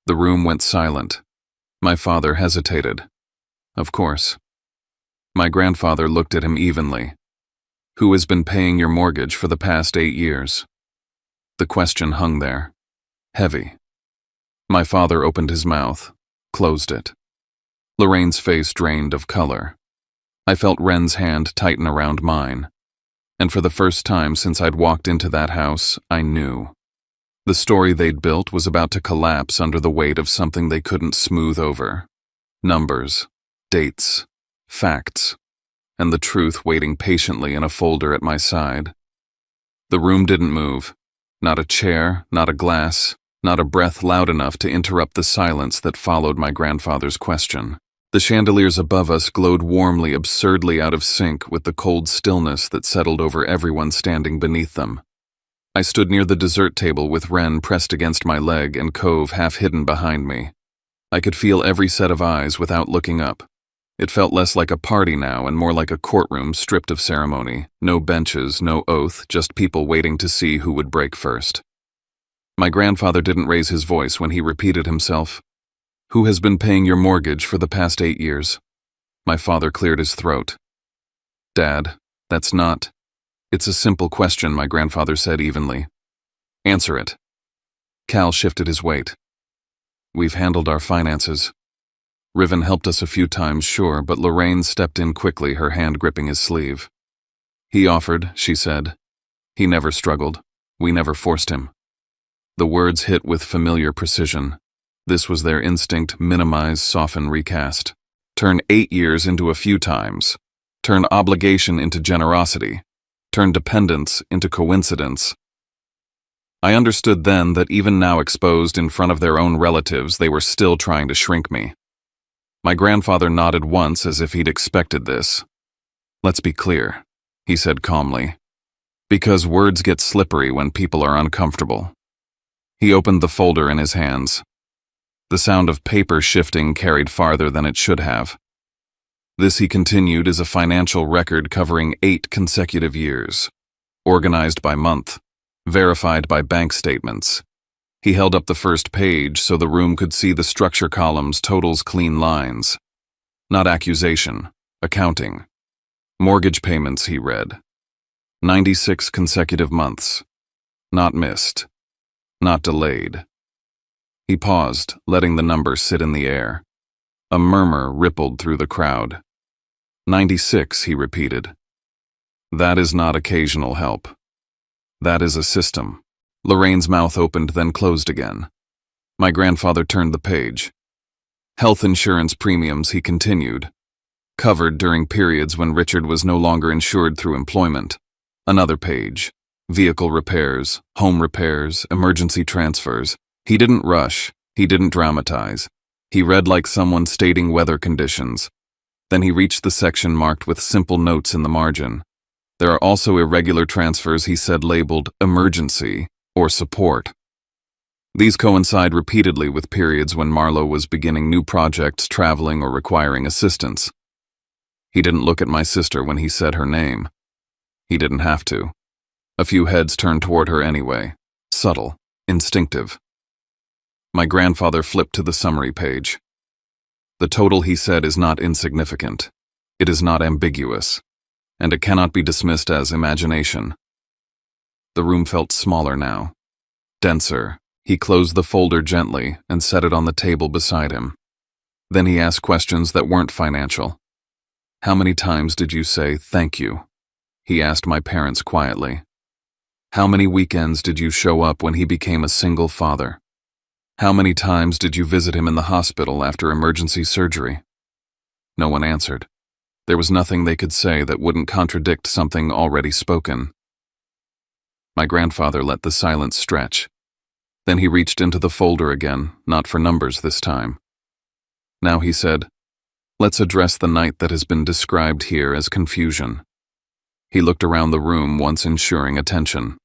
The room went silent. My father hesitated. Of course. My grandfather looked at him evenly. Who has been paying your mortgage for the past 8 years? The question hung there. Heavy. My father opened his mouth, closed it. Lorraine's face drained of color. I felt Ren's hand tighten around mine. And for the first time since I'd walked into that house, I knew. The story they'd built was about to collapse under the weight of something they couldn't smooth over. Numbers, dates, facts, and the truth waiting patiently in a folder at my side. The room didn't move. Not a chair, not a glass, not a breath loud enough to interrupt the silence that followed my grandfather's question. The chandeliers above us glowed warmly, absurdly out of sync with the cold stillness that settled over everyone standing beneath them. I stood near the dessert table with Ren pressed against my leg and Cove half hidden behind me. I could feel every set of eyes without looking up. It felt less like a party now and more like a courtroom stripped of ceremony. No benches, no oath, just people waiting to see who would break first. My grandfather didn't raise his voice when he repeated himself. Who has been paying your mortgage for the past 8 years? My father cleared his throat. Dad, that's not... It's a simple question, my grandfather said evenly. Answer it. Cal shifted his weight. We've handled our finances. Riven helped us a few times, sure, but Lorraine stepped in quickly, her hand gripping his sleeve. He offered, she said. He never struggled. We never forced him. The words hit with familiar precision. This was their instinct: minimize, soften, recast. Turn 8 years into a few times. Turn obligation into generosity. Turn dependence into coincidence. I understood then that even now exposed in front of their own relatives, they were still trying to shrink me. My grandfather nodded once as if he'd expected this. Let's be clear, he said calmly. Because words get slippery when people are uncomfortable. He opened the folder in his hands. The sound of paper shifting carried farther than it should have. This, he continued, is a financial record covering 8 consecutive years, organized by month, verified by bank statements. He held up the first page so the room could see the structure columns, totals, clean lines. Not accusation, accounting. Mortgage payments, he read. 96 consecutive months. Not missed. Not delayed. He paused, letting the number sit in the air. A murmur rippled through the crowd. 96, he repeated. That is not occasional help. That is a system. Lorraine's mouth opened, then closed again. My grandfather turned the page. Health insurance premiums, he continued. Covered during periods when Richard was no longer insured through employment. Another page. Vehicle repairs, home repairs, emergency transfers. He didn't rush. He didn't dramatize. He read like someone stating weather conditions. Then he reached the section marked with simple notes in the margin. There are also irregular transfers, he said, labeled emergency or support. These coincide repeatedly with periods when Marlowe was beginning new projects, traveling, or requiring assistance. He didn't look at my sister when he said her name. He didn't have to. A few heads turned toward her anyway. Subtle, instinctive. My grandfather flipped to the summary page. The total, he said, is not insignificant. It is not ambiguous. And it cannot be dismissed as imagination. The room felt smaller now. Denser. He closed the folder gently and set it on the table beside him. Then he asked questions that weren't financial. How many times did you say thank you? He asked my parents quietly. How many weekends did you show up when he became a single father? How many times did you visit him in the hospital after emergency surgery? No one answered. There was nothing they could say that wouldn't contradict something already spoken. My grandfather let the silence stretch. Then he reached into the folder again, not for numbers this time. Now he said, let's address the night that has been described here as confusion. He looked around the room, once ensuring attention.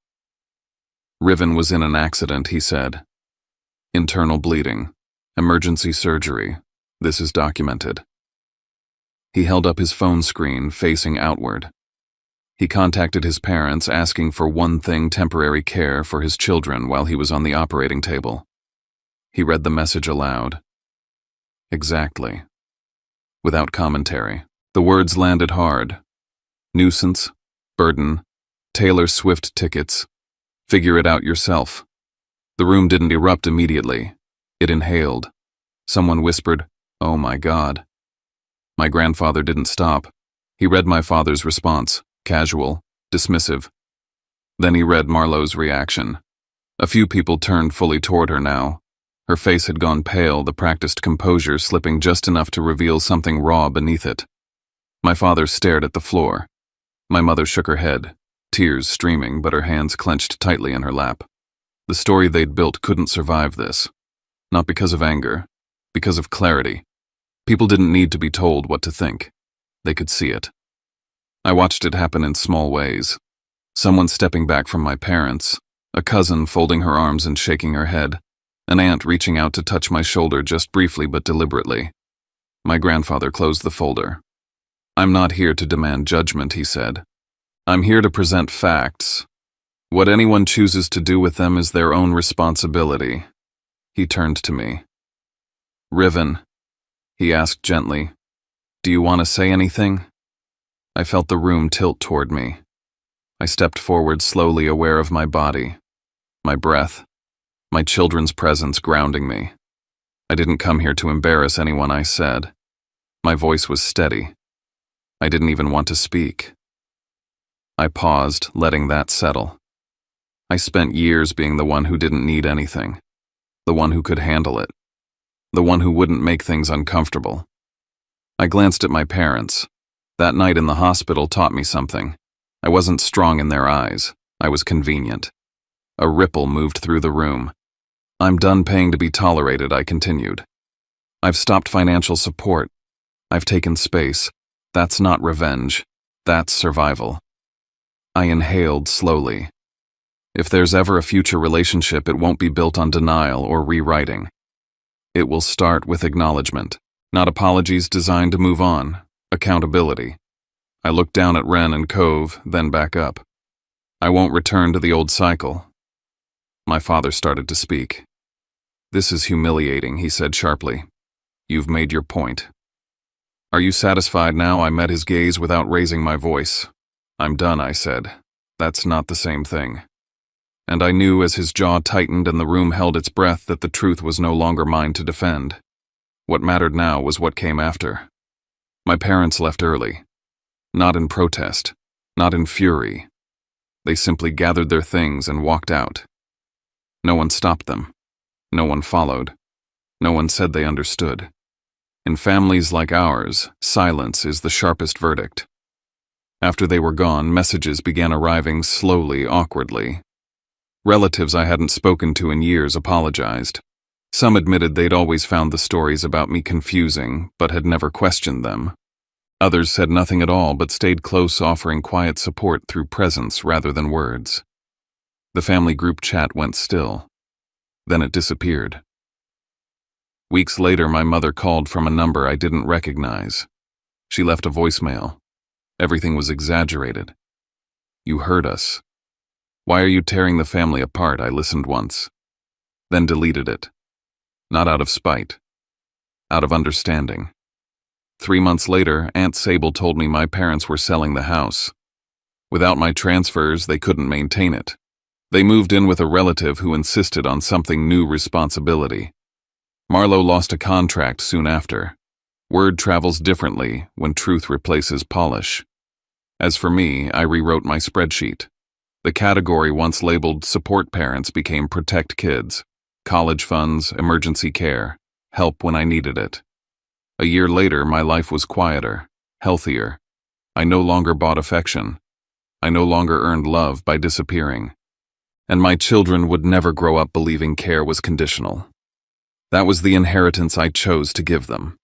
Riven was in an accident, he said. Internal bleeding. Emergency surgery. This is documented. He held up his phone screen, facing outward. He contacted his parents, asking for one thing: temporary care for his children while he was on the operating table. He read the message aloud. Exactly. Without commentary. The words landed hard. Nuisance, burden, Taylor Swift tickets. Figure it out yourself. The room didn't erupt immediately. It inhaled. Someone whispered, "Oh my God." My grandfather didn't stop. He read my father's response, casual, dismissive. Then he read Marlowe's reaction. A few people turned fully toward her now. Her face had gone pale, the practiced composure slipping just enough to reveal something raw beneath it. My father stared at the floor. My mother shook her head, tears streaming, but her hands clenched tightly in her lap. The story they'd built couldn't survive this. Not because of anger, because of clarity. People didn't need to be told what to think. They could see it. I watched it happen in small ways. Someone stepping back from my parents, a cousin folding her arms and shaking her head, an aunt reaching out to touch my shoulder just briefly but deliberately. My grandfather closed the folder. I'm not here to demand judgment, he said. I'm here to present facts. What anyone chooses to do with them is their own responsibility. He turned to me. Riven, he asked gently, do you want to say anything? I felt the room tilt toward me. I stepped forward slowly, aware of my body, my breath, my children's presence grounding me. I didn't come here to embarrass anyone, I said. My voice was steady. I didn't even want to speak. I paused, letting that settle. I spent years being the one who didn't need anything, the one who could handle it, the one who wouldn't make things uncomfortable. I glanced at my parents. That night in the hospital taught me something. I wasn't strong in their eyes. I was convenient. A ripple moved through the room. I'm done paying to be tolerated, I continued. I've stopped financial support. I've taken space. That's not revenge. That's survival. I inhaled slowly. If there's ever a future relationship, it won't be built on denial or rewriting. It will start with acknowledgement, not apologies designed to move on, accountability. I looked down at Ren and Cove, then back up. I won't return to the old cycle. My father started to speak. This is humiliating, he said sharply. You've made your point. Are you satisfied now? I met his gaze without raising my voice. I'm done, I said. That's not the same thing. And I knew as his jaw tightened and the room held its breath that the truth was no longer mine to defend. What mattered now was what came after. My parents left early. Not in protest, not in fury. They simply gathered their things and walked out. No one stopped them. No one followed. No one said they understood. In families like ours, silence is the sharpest verdict. After they were gone, messages began arriving slowly, awkwardly. Relatives I hadn't spoken to in years apologized. Some admitted they'd always found the stories about me confusing, but had never questioned them. Others said nothing at all but stayed close, offering quiet support through presence rather than words. The family group chat went still. Then it disappeared. Weeks later, my mother called from a number I didn't recognize. She left a voicemail. Everything was exaggerated. You hurt us. Why are you tearing the family apart? I listened once. Then deleted it. Not out of spite. Out of understanding. 3 months later, Aunt Sable told me my parents were selling the house. Without my transfers, they couldn't maintain it. They moved in with a relative who insisted on something new: responsibility. Marlowe lost a contract soon after. Word travels differently when truth replaces polish. As for me, I rewrote my spreadsheet. The category once labeled support parents became protect kids, college funds, emergency care, help when I needed it. A year later, my life was quieter, healthier. I no longer bought affection. I no longer earned love by disappearing. And my children would never grow up believing care was conditional. That was the inheritance I chose to give them.